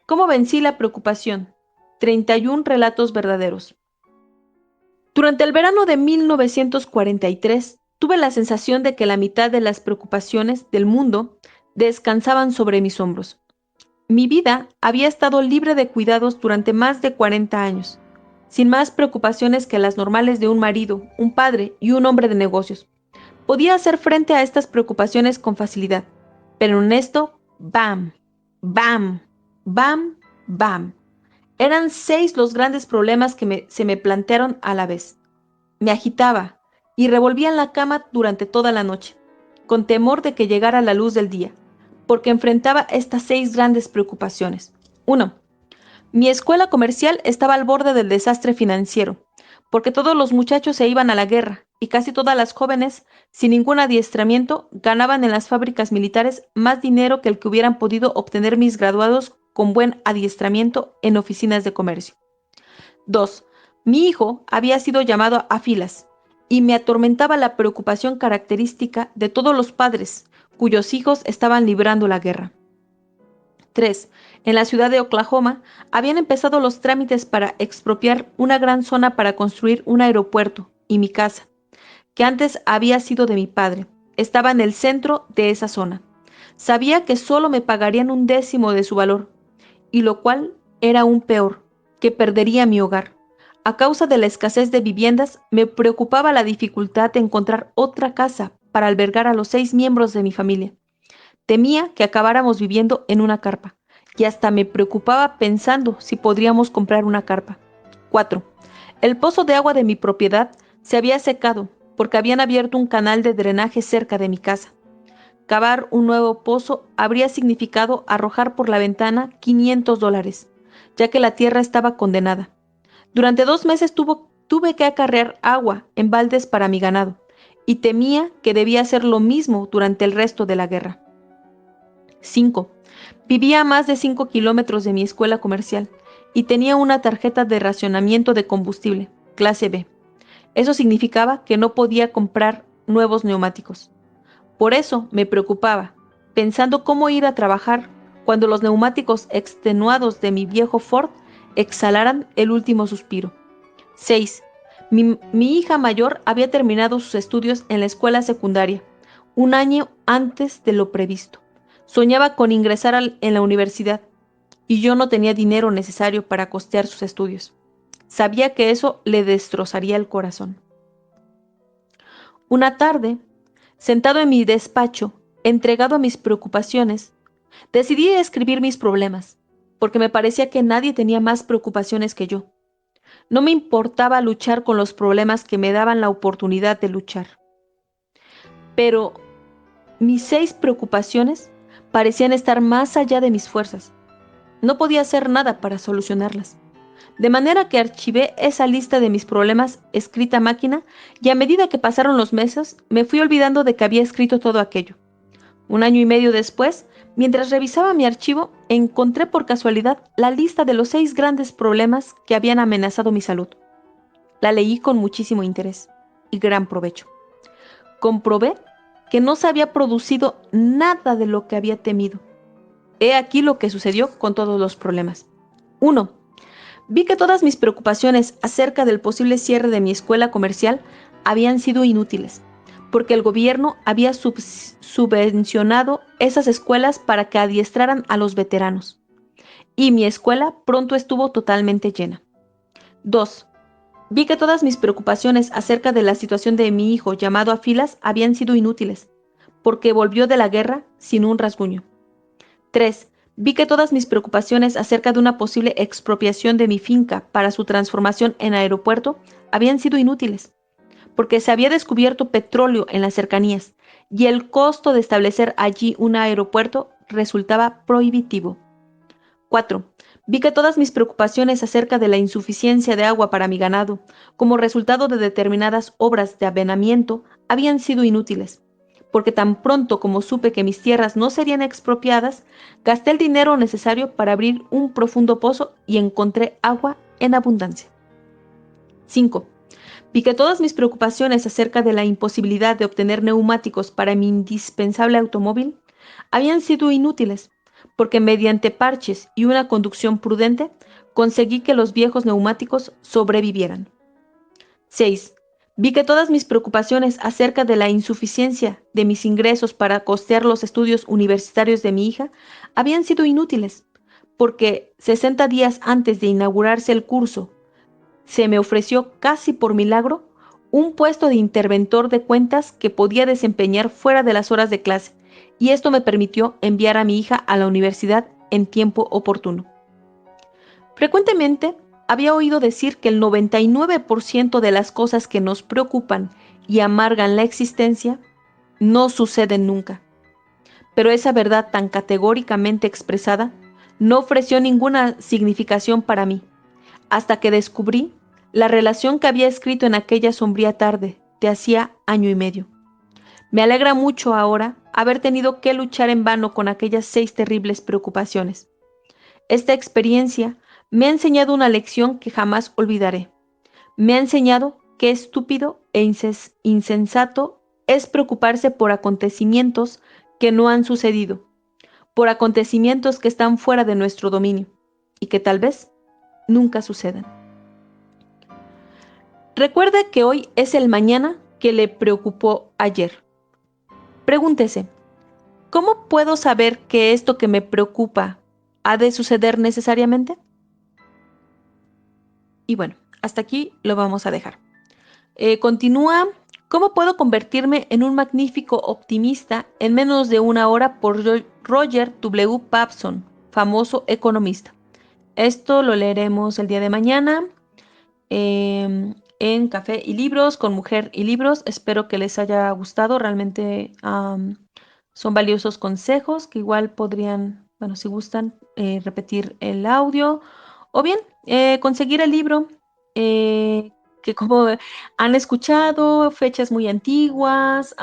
¿Cómo vencí la preocupación? 31 relatos verdaderos. Durante el verano de 1943, tuve la sensación de que la mitad de las preocupaciones del mundo descansaban sobre mis hombros. Mi vida había estado libre de cuidados durante más de 40 años, sin más preocupaciones que las normales de un marido, un padre y un hombre de negocios. Podía hacer frente a estas preocupaciones con facilidad, pero en esto, ¡bam! ¡Bam! ¡Bam! ¡Bam! Eran 6 los grandes problemas que se me plantearon a la vez. Me agitaba y revolvía en la cama durante toda la noche, con temor de que llegara la luz del día, porque enfrentaba estas 6 grandes preocupaciones. 1. Mi escuela comercial estaba al borde del desastre financiero, porque todos los muchachos se iban a la guerra y casi todas las jóvenes, sin ningún adiestramiento, ganaban en las fábricas militares más dinero que el que hubieran podido obtener mis graduados con buen adiestramiento en oficinas de comercio. 2. Mi hijo había sido llamado a filas y me atormentaba la preocupación característica de todos los padres cuyos hijos estaban librando la guerra. 3. En la ciudad de Oklahoma habían empezado los trámites para expropiar una gran zona para construir un aeropuerto y mi casa, que antes había sido de mi padre, estaba en el centro de esa zona. Sabía que solo me pagarían 1/10 de su valor, y lo cual era aún peor, que perdería mi hogar. A causa de la escasez de viviendas, me preocupaba la dificultad de encontrar otra casa para albergar a los 6 miembros de mi familia. Temía que acabáramos viviendo en una carpa, y hasta me preocupaba pensando si podríamos comprar una carpa. 4. El pozo de agua de mi propiedad se había secado porque habían abierto un canal de drenaje cerca de mi casa. Cavar un nuevo pozo habría significado arrojar por la ventana $500, ya que la tierra estaba condenada. Durante 2 meses tuve que acarrear agua en baldes para mi ganado, y temía que debía hacer lo mismo durante el resto de la guerra. 5. Vivía a más de 5 kilómetros de mi escuela comercial y tenía una tarjeta de racionamiento de combustible, clase B. Eso significaba que no podía comprar nuevos neumáticos. Por eso me preocupaba, pensando cómo ir a trabajar cuando los neumáticos extenuados de mi viejo Ford exhalaran el último suspiro. 6. Mi hija mayor había terminado sus estudios en la escuela secundaria, un año antes de lo previsto. Soñaba con ingresar en la universidad, y yo no tenía dinero necesario para costear sus estudios. Sabía que eso le destrozaría el corazón. Una tarde, sentado en mi despacho, entregado a mis preocupaciones, decidí escribir mis problemas, porque me parecía que nadie tenía más preocupaciones que yo. No me importaba luchar con los problemas que me daban la oportunidad de luchar. Pero mis 6 preocupaciones parecían estar más allá de mis fuerzas. No podía hacer nada para solucionarlas. De manera que archivé esa lista de mis problemas escrita a máquina, y a medida que pasaron los meses, me fui olvidando de que había escrito todo aquello. 1 año y medio después, mientras revisaba mi archivo, encontré por casualidad la lista de los 6 grandes problemas que habían amenazado mi salud. La leí con muchísimo interés y gran provecho. Comprobé que no se había producido nada de lo que había temido. He aquí lo que sucedió con todos los problemas. 1. Vi que todas mis preocupaciones acerca del posible cierre de mi escuela comercial habían sido inútiles, porque el gobierno había subvencionado esas escuelas para que adiestraran a los veteranos, y mi escuela pronto estuvo totalmente llena. 2. Vi que todas mis preocupaciones acerca de la situación de mi hijo llamado a filas habían sido inútiles, porque volvió de la guerra sin un rasguño. 3. Vi que todas mis preocupaciones acerca de una posible expropiación de mi finca para su transformación en aeropuerto habían sido inútiles, porque se había descubierto petróleo en las cercanías y el costo de establecer allí un aeropuerto resultaba prohibitivo. 4. Vi que todas mis preocupaciones acerca de la insuficiencia de agua para mi ganado, como resultado de determinadas obras de avenamiento, habían sido inútiles, porque tan pronto como supe que mis tierras no serían expropiadas, gasté el dinero necesario para abrir un profundo pozo y encontré agua en abundancia. 5. Vi que todas mis preocupaciones acerca de la imposibilidad de obtener neumáticos para mi indispensable automóvil habían sido inútiles, porque mediante parches y una conducción prudente conseguí que los viejos neumáticos sobrevivieran. 6. Vi que todas mis preocupaciones acerca de la insuficiencia de mis ingresos para costear los estudios universitarios de mi hija habían sido inútiles, porque 60 días antes de inaugurarse el curso, se me ofreció casi por milagro un puesto de interventor de cuentas que podía desempeñar fuera de las horas de clase, y esto me permitió enviar a mi hija a la universidad en tiempo oportuno. Frecuentemente había oído decir que el 99% de las cosas que nos preocupan y amargan la existencia no suceden nunca, pero esa verdad tan categóricamente expresada no ofreció ninguna significación para mí, hasta que descubrí la relación que había escrito en aquella sombría tarde de hacía año y medio. Me alegra mucho ahora haber tenido que luchar en vano con aquellas 6 terribles preocupaciones. Esta experiencia me ha enseñado una lección que jamás olvidaré. Me ha enseñado qué estúpido e insensato es preocuparse por acontecimientos que no han sucedido, por acontecimientos que están fuera de nuestro dominio y que tal vez nunca sucedan. Recuerde que hoy es el mañana que le preocupó ayer. Pregúntese, ¿cómo puedo saber que esto que me preocupa ha de suceder necesariamente? Y bueno, hasta aquí lo vamos a dejar. Continúa, ¿cómo puedo convertirme en un magnífico optimista en menos de una hora? Por Roger W. Papson, famoso economista. Esto lo leeremos el día de mañana en Café y Libros, con Mujer y Libros. Espero que les haya gustado. Realmente son valiosos consejos que igual podrían, bueno, si gustan, repetir el audio o bien conseguir el libro que como han escuchado, fechas muy antiguas,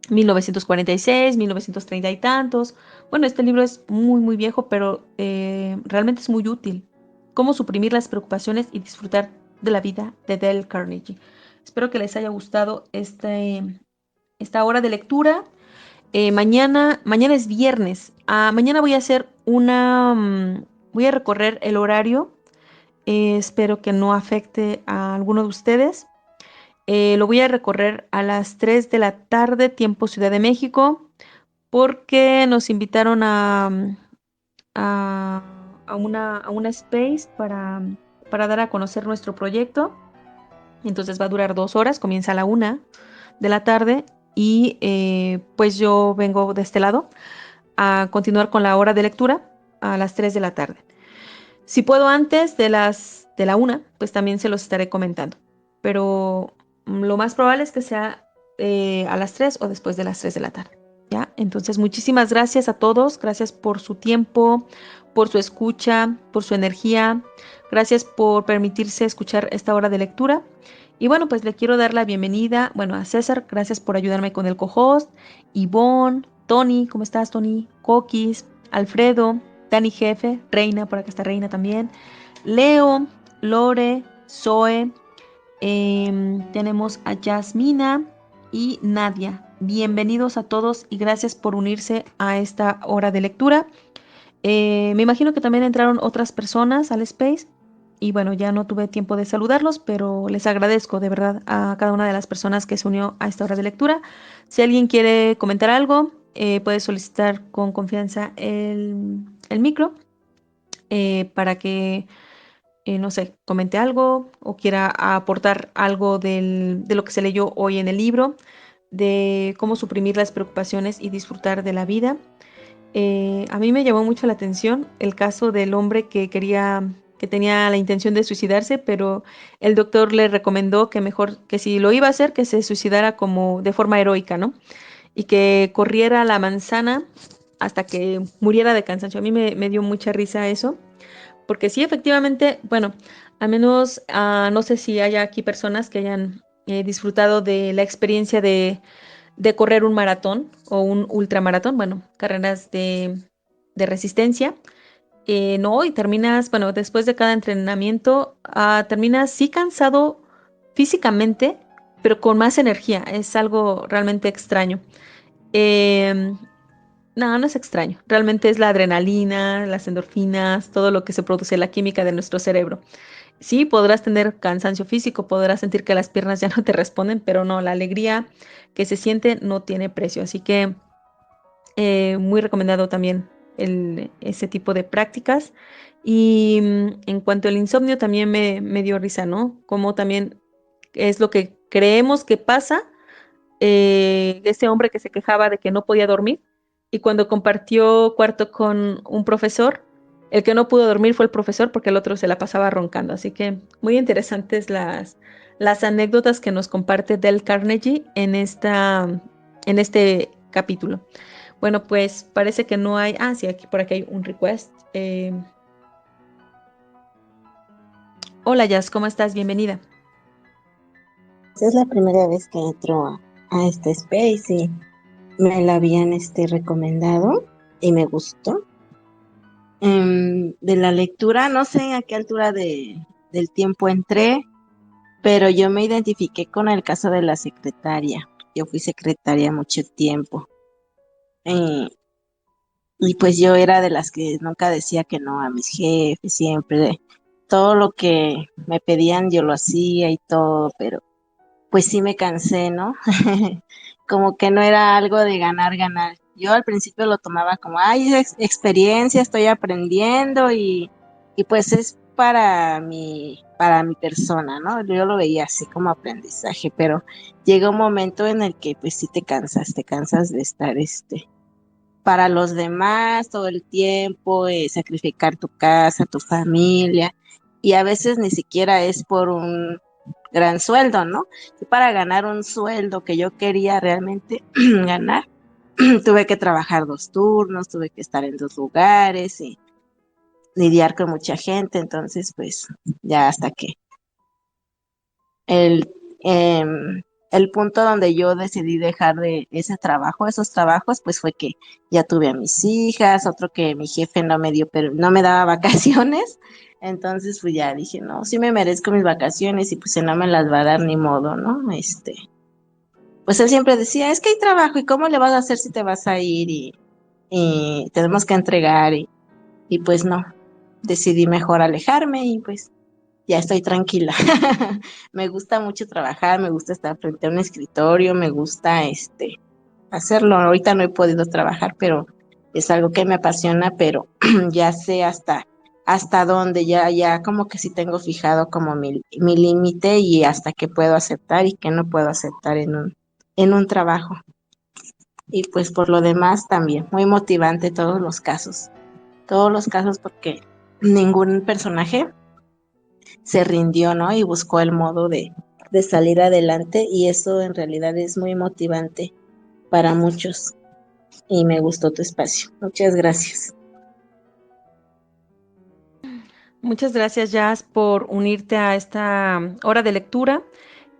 1946, 1930 y tantos. Bueno, este libro es muy, muy viejo, pero realmente es muy útil. Cómo suprimir las preocupaciones y disfrutar de la vida, de Dale Carnegie. Espero que les haya gustado esta hora de lectura. Mañana es viernes. Mañana voy a hacer voy a recorrer el horario. Espero que no afecte a alguno de ustedes. Lo voy a recorrer a las 3 de la tarde, tiempo Ciudad de México, porque nos invitaron a, a una space para dar a conocer nuestro proyecto. Entonces va a durar 2 horas, comienza a la 1 de la tarde y pues yo vengo de este lado a continuar con la hora de lectura a las 3 de la tarde. Si puedo antes de la 1, pues también se los estaré comentando. Pero lo más probable es que sea a las 3 o después de las 3 de la tarde. ¿Ya? Entonces, muchísimas gracias a todos. Gracias por su tiempo, por su escucha, por su energía. Gracias por permitirse escuchar esta hora de lectura. Y bueno, pues le quiero dar la bienvenida, bueno, a César. Gracias por ayudarme con el co-host. Ivonne, Tony, ¿cómo estás, Tony? Coquis, Alfredo, Dani Jefe, Reina, por acá está Reina también. Leo, Lore, Zoe. Tenemos a Yasmina y Nadia. Bienvenidos a todos y gracias por unirse a esta hora de lectura. Me imagino que también entraron otras personas al space y bueno, ya no tuve tiempo de saludarlos, pero les agradezco de verdad a cada una de las personas que se unió a esta hora de lectura. Si alguien quiere comentar algo, puede solicitar con confianza el micro para que no sé, comente algo o quiera aportar algo de lo que se leyó hoy en el libro, de cómo suprimir las preocupaciones y disfrutar de la vida. A mí me llamó mucho la atención el caso del hombre que tenía la intención de suicidarse, pero el doctor le recomendó que mejor, que si lo iba a hacer, que se suicidara como de forma heroica, ¿no? Y que corriera la manzana hasta que muriera de cansancio. A mí me dio mucha risa eso, porque sí, efectivamente, bueno, al menos no sé si haya aquí personas que hayan disfrutado de la experiencia de correr un maratón o un ultramaratón, bueno, carreras de resistencia. No, y terminas, bueno, después de cada entrenamiento, terminas sí cansado físicamente, pero con más energía. Es algo realmente extraño. Em, no, no es extraño. Realmente es la adrenalina, las endorfinas, todo lo que se produce, la química de nuestro cerebro. Sí, podrás tener cansancio físico, podrás sentir que las piernas ya no te responden, pero no, la alegría que se siente no tiene precio. Así que muy recomendado también ese tipo de prácticas. Y en cuanto al insomnio, también me dio risa, ¿no? Como también es lo que creemos que pasa. Ese hombre que se quejaba de que no podía dormir y cuando compartió cuarto con un profesor, el que no pudo dormir fue el profesor porque el otro se la pasaba roncando. Así que muy interesantes las anécdotas que nos comparte Del Carnegie en este capítulo. Bueno, pues parece que no hay. Sí, aquí por aquí hay un request. Hola, Jazz, ¿cómo estás? Bienvenida. Es la primera vez que entro a este space y me la habían recomendado y me gustó. De la lectura, no sé a qué altura del tiempo entré, pero yo me identifiqué con el caso de la secretaria. Yo fui secretaria mucho tiempo. eh, y pues yo era de las que nunca decía que no a mis jefes, siempre todo lo que me pedían yo lo hacía y todo, pero pues sí me cansé, ¿no? Como que no era algo de ganar, ganar. Yo al principio lo tomaba como, ay, es experiencia, estoy aprendiendo y pues es para mi persona, ¿no? Yo lo veía así como aprendizaje, pero llega un momento en el que pues sí te cansas de estar para los demás todo el tiempo, sacrificar tu casa, tu familia, y a veces ni siquiera es por un gran sueldo, ¿no? Y para ganar un sueldo que yo quería realmente ganar, tuve que trabajar 2 turnos, tuve que estar en 2 lugares y lidiar con mucha gente, entonces pues ya hasta que el, el punto donde yo decidí dejar de ese trabajo, esos trabajos, pues fue que ya tuve a mis hijas, otro que mi jefe no me dio, pero no me daba vacaciones, entonces pues ya dije, no, sí me merezco mis vacaciones y pues si no me las va a dar ni modo, ¿no? Pues él siempre decía, es que hay trabajo y cómo le vas a hacer si te vas a ir y tenemos que entregar y pues no, decidí mejor alejarme y pues ya estoy tranquila. Me gusta mucho trabajar, me gusta estar frente a un escritorio, me gusta hacerlo. Ahorita no he podido trabajar, pero es algo que me apasiona, pero ya sé hasta dónde, ya como que sí tengo fijado como mi límite y hasta qué puedo aceptar y qué no puedo aceptar en un trabajo. Y pues por lo demás también, muy motivante todos los casos porque ningún personaje se rindió, ¿no? Y buscó el modo de salir adelante y eso en realidad es muy motivante para muchos y me gustó tu espacio. Muchas gracias. Muchas gracias, Jazz, por unirte a esta hora de lectura.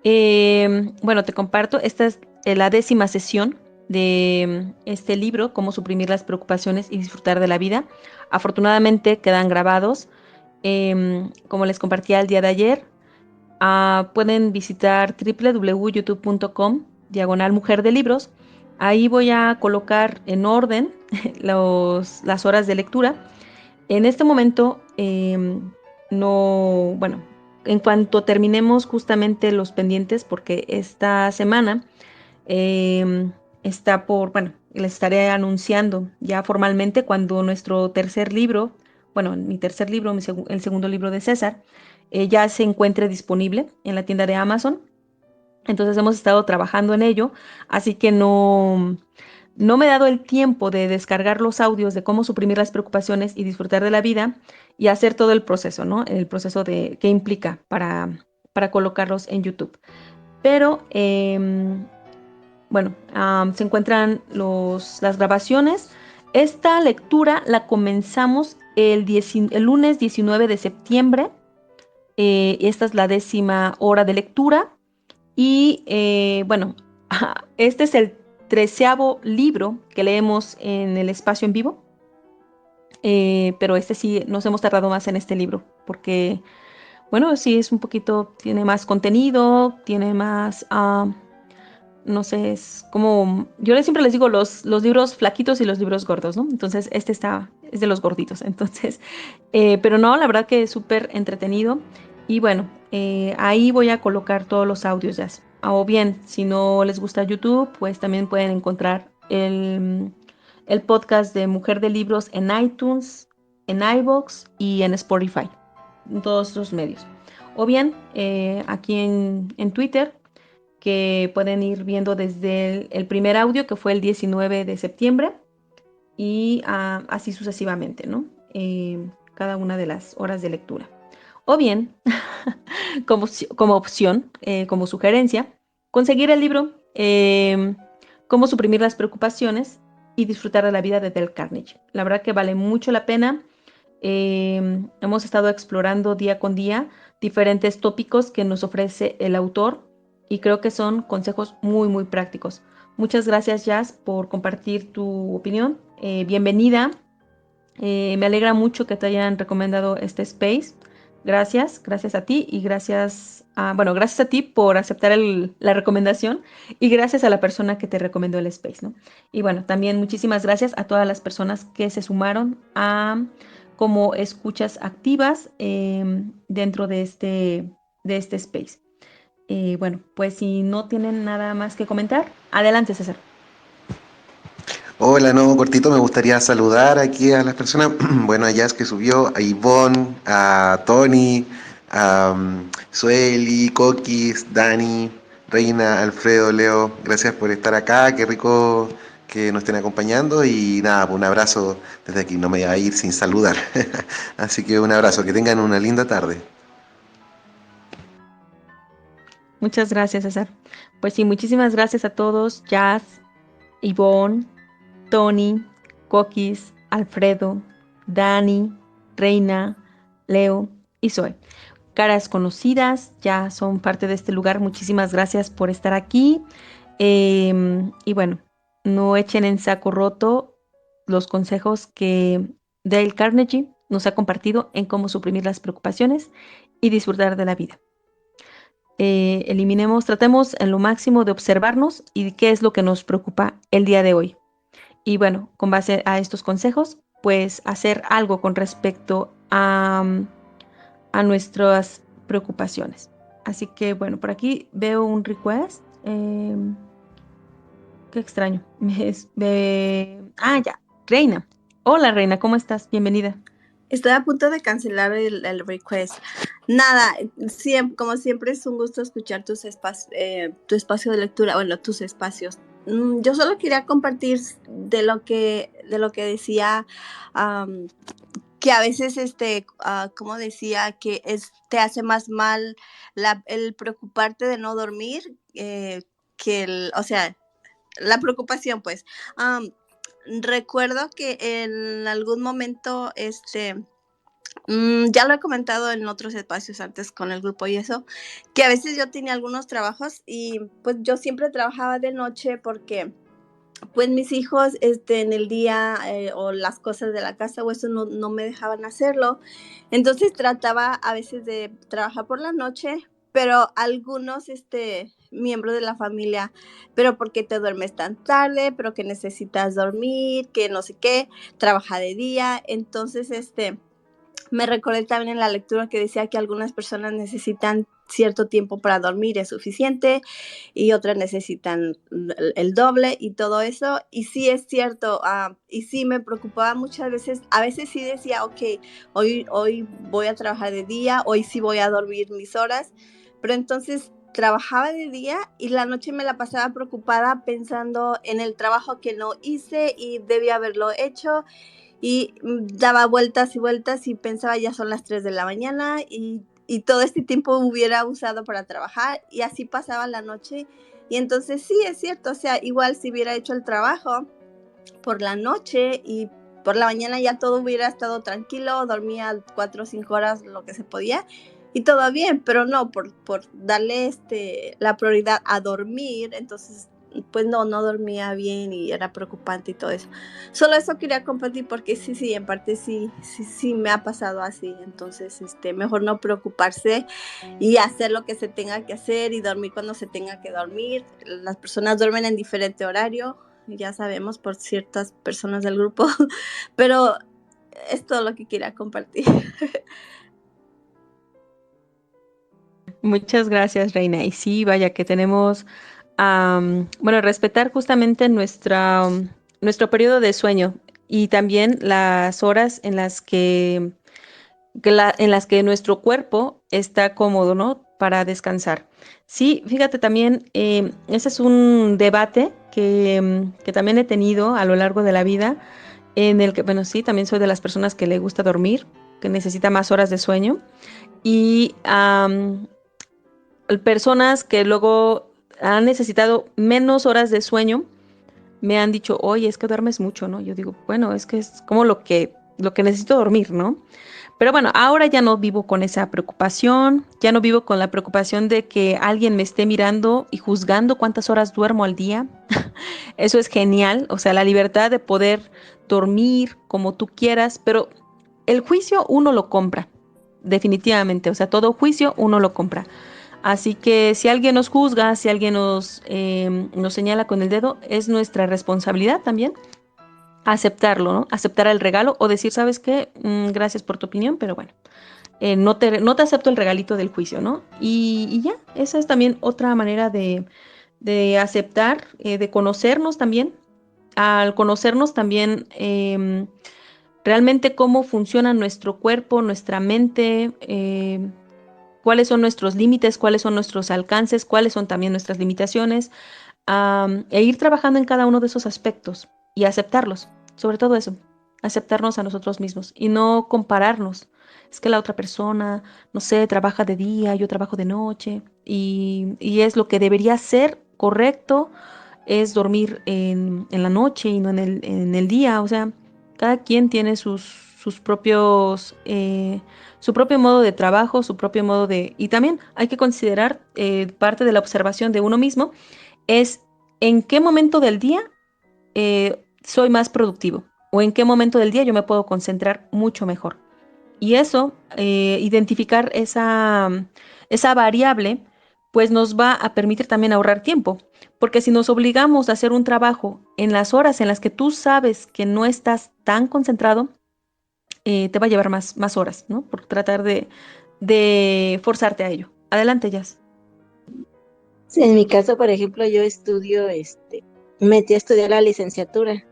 Bueno, te comparto, esta es la 10ª sesión de este libro, Cómo suprimir las preocupaciones y disfrutar de la vida. Afortunadamente quedan grabados, como les compartía el día de ayer. Pueden visitar www.youtube.com/mujer de libros. Ahí voy a colocar en orden las horas de lectura. En este momento, no, bueno, en cuanto terminemos justamente los pendientes, porque esta semana está bueno, les estaré anunciando ya formalmente cuando nuestro tercer libro, bueno, mi tercer libro, el segundo libro de César, ya se encuentre disponible en la tienda de Amazon. Entonces hemos estado trabajando en ello, así que no me he dado el tiempo de descargar los audios de cómo suprimir las preocupaciones y disfrutar de la vida y hacer todo el proceso, ¿no? El proceso que implica para colocarlos en YouTube. Pero, bueno, se encuentran las grabaciones Esta lectura la comenzamos el lunes 19 de septiembre. Esta es la 10ª hora de lectura. Y bueno, este es el 13º libro que leemos en el espacio en vivo. Pero este sí, nos hemos tardado más en este libro, porque, bueno, sí es un poquito, tiene más contenido, tiene más, no sé, es como, siempre les digo los libros flaquitos y los libros gordos, ¿no? Entonces, este es de los gorditos, entonces, pero no, la verdad que es súper entretenido. Y bueno, ahí voy a colocar todos los audios ya. O bien, si no les gusta YouTube, pues también pueden encontrar el podcast de Mujer de Libros en iTunes, en iVoox y en Spotify, en todos los medios. O bien, aquí en Twitter, que pueden ir viendo desde el primer audio, que fue el 19 de septiembre, y así sucesivamente, ¿no? Cada una de las horas de lectura. O bien, como opción, como sugerencia, conseguir el libro Cómo suprimir las preocupaciones y disfrutar de la vida de Dale Carnegie. La verdad que vale mucho la pena. Hemos estado explorando día con día diferentes tópicos que nos ofrece el autor y creo que son consejos muy, muy prácticos. Muchas gracias, Jazz, por compartir tu opinión. Bienvenida. Me alegra mucho que te hayan recomendado este space. Gracias a ti y gracias a ti por aceptar la recomendación y gracias a la persona que te recomendó el space, ¿no? Y bueno, también muchísimas gracias a todas las personas que se sumaron como escuchas activas dentro de este space. Bueno, pues si no tienen nada más que comentar, adelante, César. Hola, no, cortito, me gustaría saludar aquí a las personas, bueno, a Jazz que subió, a Ivonne, a Tony, a Sueli, Coquis, Dani, Reina, Alfredo, Leo, gracias por estar acá, qué rico que nos estén acompañando y nada, pues un abrazo desde aquí, no me voy a ir sin saludar, así que un abrazo, que tengan una linda tarde. Muchas gracias, César. Pues sí, muchísimas gracias a todos, Jazz, Ivonne, Tony, Coquis, Alfredo, Dani, Reina, Leo y Zoe. Caras conocidas, ya son parte de este lugar. Muchísimas gracias por estar aquí. Y bueno, no echen en saco roto los consejos que Dale Carnegie nos ha compartido en cómo suprimir las preocupaciones y disfrutar de la vida. Tratemos en lo máximo de observarnos y qué es lo que nos preocupa el día de hoy. Y bueno, con base a estos consejos, pues hacer algo con respecto a nuestras preocupaciones. Así que bueno, por aquí veo un request. Qué extraño. Ya, Reina. Hola Reina, ¿cómo estás? Bienvenida. Estoy a punto de cancelar el request. Nada, como siempre es un gusto escuchar tu espacio de lectura, bueno, tus espacios. Yo solo quería compartir de lo que decía, que a veces, como decía, que te hace más mal el preocuparte de no dormir, o sea, la preocupación, pues. Recuerdo que en algún momento, ya lo he comentado en otros espacios antes con el grupo y eso, que a veces yo tenía algunos trabajos y pues yo siempre trabajaba de noche porque pues mis hijos en el día o las cosas de la casa o eso no me dejaban hacerlo. Entonces trataba a veces de trabajar por la noche, pero algunos miembros de la familia, pero ¿por qué te duermes tan tarde? Pero que necesitas dormir, que no sé qué, trabaja de día. Entonces me recordé también en la lectura que decía que algunas personas necesitan cierto tiempo para dormir, es suficiente, y otras necesitan el doble y todo eso. Y sí es cierto, y sí me preocupaba muchas veces. A veces sí decía, ok, hoy voy a trabajar de día, hoy sí voy a dormir mis horas, pero entonces trabajaba de día y la noche me la pasaba preocupada pensando en el trabajo que no hice y debía haberlo hecho. Y daba vueltas y vueltas y pensaba ya son las 3 de la mañana y todo este tiempo hubiera usado para trabajar y así pasaba la noche. Y entonces sí, es cierto, o sea, igual si hubiera hecho el trabajo, por la noche y por la mañana ya todo hubiera estado tranquilo, dormía 4 o 5 horas lo que se podía y todo bien, pero no, por darle la prioridad a dormir, entonces pues no dormía bien y era preocupante y todo eso. Solo eso quería compartir porque sí, en parte sí me ha pasado así, entonces mejor no preocuparse y hacer lo que se tenga que hacer y dormir cuando se tenga que dormir. Las personas duermen en diferente horario, ya sabemos por ciertas personas del grupo, pero es todo lo que quería compartir. Muchas gracias, Reina. Y sí, vaya que tenemos, bueno, respetar justamente nuestro periodo de sueño y también las horas en las en las que nuestro cuerpo está cómodo, ¿no? Para descansar. Sí, fíjate también, ese es un debate que también he tenido a lo largo de la vida, en el que, bueno, sí, también soy de las personas que le gusta dormir, que necesita más horas de sueño. Y personas que luego han necesitado menos horas de sueño me han dicho, oye, es que duermes mucho, ¿no? Yo digo, bueno, es que es como lo que necesito dormir, ¿no? Pero bueno, ahora ya no vivo con esa preocupación, ya no vivo con la preocupación de que alguien me esté mirando y juzgando cuántas horas duermo al día. Eso es genial, o sea, la libertad de poder dormir como tú quieras, pero el juicio uno lo compra, definitivamente, o sea, todo juicio uno lo compra. Así que si alguien nos juzga, si alguien nos señala con el dedo, es nuestra responsabilidad también aceptarlo, ¿no? Aceptar el regalo o decir, ¿sabes qué? Gracias por tu opinión, pero bueno, no te acepto el regalito del juicio, ¿no? Y ya, esa es también otra manera de aceptar, de conocernos también. Al conocernos también realmente cómo funciona nuestro cuerpo, nuestra mente, cuáles son nuestros límites, cuáles son nuestros alcances, cuáles son también nuestras limitaciones, e ir trabajando en cada uno de esos aspectos y aceptarlos, sobre todo eso, aceptarnos a nosotros mismos y no compararnos. Es que la otra persona, no sé, trabaja de día, yo trabajo de noche y es lo que debería ser correcto, es dormir en la noche y no en el día, o sea, cada quien tiene sus propios su propio modo de trabajo, su propio modo de... Y también hay que considerar parte de la observación de uno mismo, es en qué momento del día soy más productivo o en qué momento del día yo me puedo concentrar mucho mejor. Y eso, identificar esa variable, pues nos va a permitir también ahorrar tiempo. Porque si nos obligamos a hacer un trabajo en las horas en las que tú sabes que no estás tan concentrado, te va a llevar más horas, ¿no? Por tratar de forzarte a ello. Adelante, Jazz. Sí, en mi caso, por ejemplo, yo estudio, metí a estudiar la licenciatura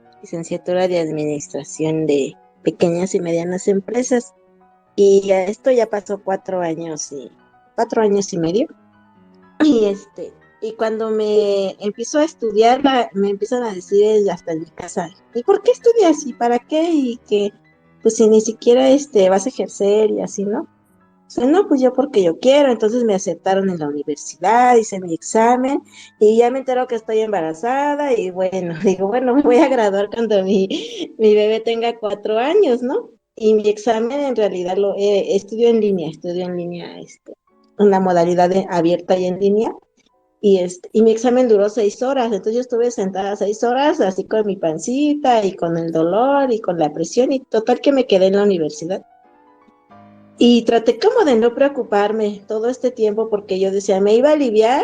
de Administración de Pequeñas y Medianas Empresas, y a esto ya pasó 4 años y medio, y y cuando me empiezo a estudiar, me empiezan a decir hasta en mi casa, ¿y por qué estudias? ¿Y para qué? Y que, pues si ni siquiera vas a ejercer y así, ¿no? O sea, no, pues yo porque yo quiero. Entonces me aceptaron en la universidad, hice mi examen y ya me entero que estoy embarazada y bueno, digo, bueno, me voy a graduar cuando mi bebé tenga 4 años, ¿no? Y mi examen en realidad estudio en línea, una modalidad abierta y en línea. Y mi examen duró 6 horas, entonces yo estuve sentada 6 horas así con mi pancita y con el dolor y con la presión y total que me quedé en la universidad. Y traté como de no preocuparme todo este tiempo porque yo decía, me iba a aliviar,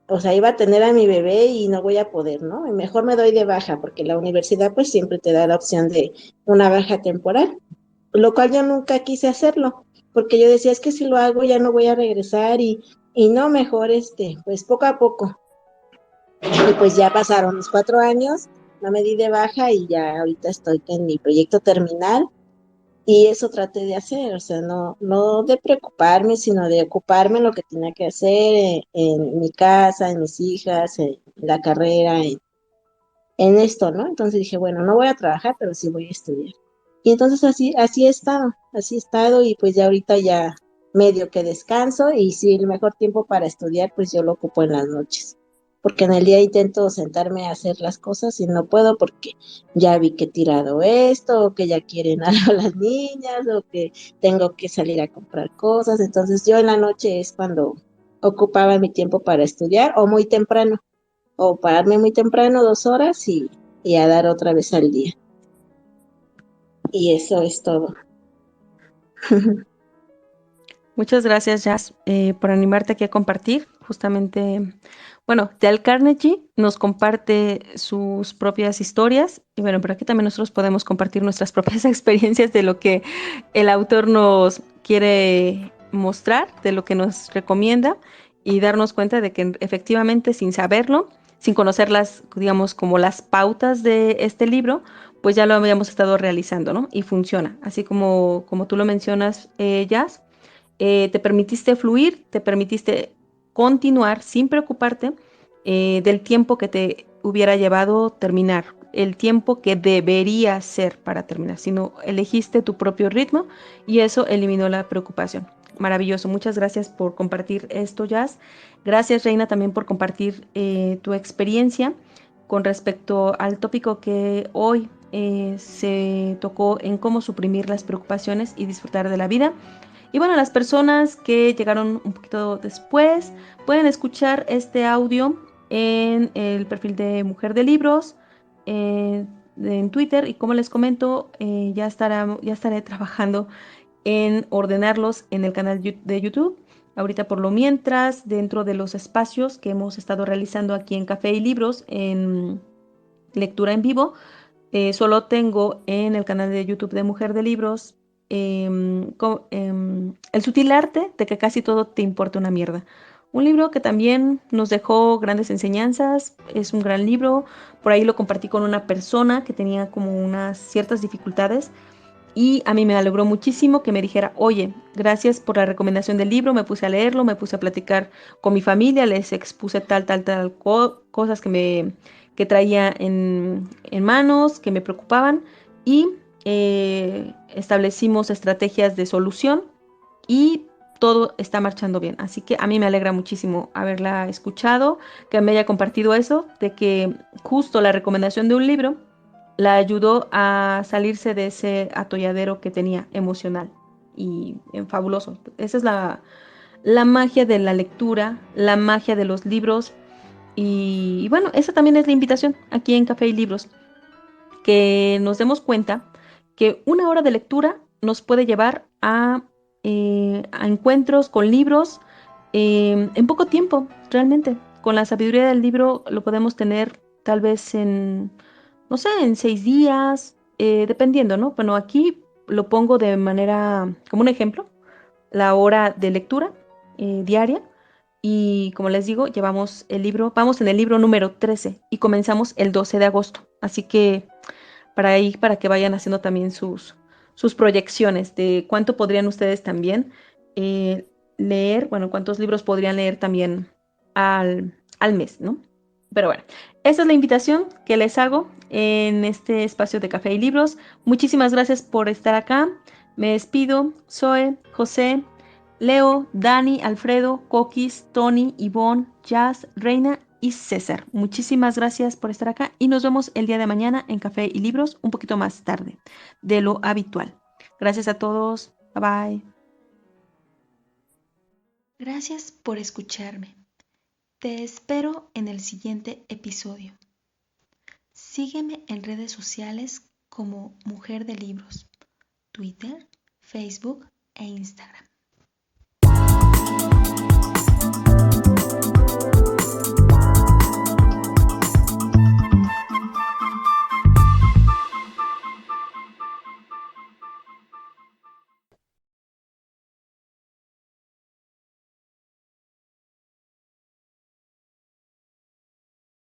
o sea, iba a tener a mi bebé y no voy a poder, ¿no? Y mejor me doy de baja porque la universidad pues siempre te da la opción de una baja temporal, lo cual yo nunca quise hacerlo porque yo decía, es que si lo hago ya no voy a regresar y no, mejor pues poco a poco. Y pues ya pasaron los 4 años, no me di de baja y ya ahorita estoy en mi proyecto terminal. Y eso traté de hacer, o sea, no de preocuparme, sino de ocuparme en lo que tenía que hacer en mi casa, en mis hijas, en la carrera, en esto, ¿no? Entonces dije, bueno, no voy a trabajar, pero sí voy a estudiar. Y entonces así he estado y pues ya ahorita ya medio que descanso y sí, el mejor tiempo para estudiar, pues yo lo ocupo en las noches. porque en el día intento sentarme a hacer las cosas y no puedo porque ya vi que he tirado esto, o que ya quieren algo las niñas, o que tengo que salir a comprar cosas. Entonces yo en la noche es cuando ocupaba mi tiempo para estudiar, o muy temprano, o pararme muy temprano 2 horas y a dar otra vez al día. Y eso es todo. Muchas gracias, Jazz, por animarte aquí a compartir. Justamente, bueno, Dale Carnegie nos comparte sus propias historias y bueno, pero aquí también nosotros podemos compartir nuestras propias experiencias de lo que el autor nos quiere mostrar, de lo que nos recomienda y darnos cuenta de que efectivamente sin saberlo, sin conocer las, digamos, como las pautas de este libro, pues ya lo habíamos estado realizando, ¿no? Y funciona. Así como tú lo mencionas, Jazz, te permitiste fluir, te permitiste continuar sin preocuparte del tiempo que te hubiera llevado terminar, el tiempo que debería ser para terminar, sino elegiste tu propio ritmo y eso eliminó la preocupación. Maravilloso, muchas gracias por compartir esto, Jazz. Gracias, Reina, también por compartir tu experiencia con respecto al tópico que hoy se tocó en cómo suprimir las preocupaciones y disfrutar de la vida. Y bueno, las personas que llegaron un poquito después pueden escuchar este audio en el perfil de Mujer de Libros, en Twitter. Y como les comento, ya estaré trabajando en ordenarlos en el canal de YouTube. Ahorita por lo mientras, dentro de los espacios que hemos estado realizando aquí en Café y Libros, en lectura en vivo, solo tengo en el canal de YouTube de Mujer de Libros El sutil arte de que casi todo te importa una mierda. Un libro que también nos dejó grandes enseñanzas, es un gran libro. Por ahí lo compartí con una persona que tenía como unas ciertas dificultades y a mí me alegró muchísimo que me dijera, oye, gracias por la recomendación del libro, me puse a leerlo, me puse a platicar con mi familia, les expuse tal cosas que traía en manos, que me preocupaban y establecimos estrategias de solución y todo está marchando bien. Así que a mí me alegra muchísimo haberla escuchado, que me haya compartido eso, de que justo la recomendación de un libro la ayudó a salirse de ese atolladero que tenía emocional y fabuloso. Esa es la magia de la lectura, la magia de los libros y bueno, esa también es la invitación aquí en Café y Libros, que nos demos cuenta que una hora de lectura nos puede llevar a encuentros con libros en poco tiempo, realmente. Con la sabiduría del libro lo podemos tener tal vez en, no sé, en 6 días, dependiendo, ¿no? Bueno, aquí lo pongo de manera, como un ejemplo, la hora de lectura diaria. Y como les digo, llevamos el libro, vamos en el libro número 13 y comenzamos el 12 de agosto. Así que para que vayan haciendo también sus proyecciones de cuánto podrían ustedes también leer, bueno, cuántos libros podrían leer también al mes, ¿no? Pero bueno, esa es la invitación que les hago en este espacio de Café y Libros. Muchísimas gracias por estar acá. Me despido. Zoe, José, Leo, Dani, Alfredo, Coquis, Tony, Ivonne, Jazz, Reina y César. Muchísimas gracias por estar acá y nos vemos el día de mañana en Café y Libros un poquito más tarde de lo habitual. Gracias a todos. Bye bye. Gracias por escucharme. Te espero en el siguiente episodio. Sígueme en redes sociales como Mujer de Libros, Twitter, Facebook e Instagram.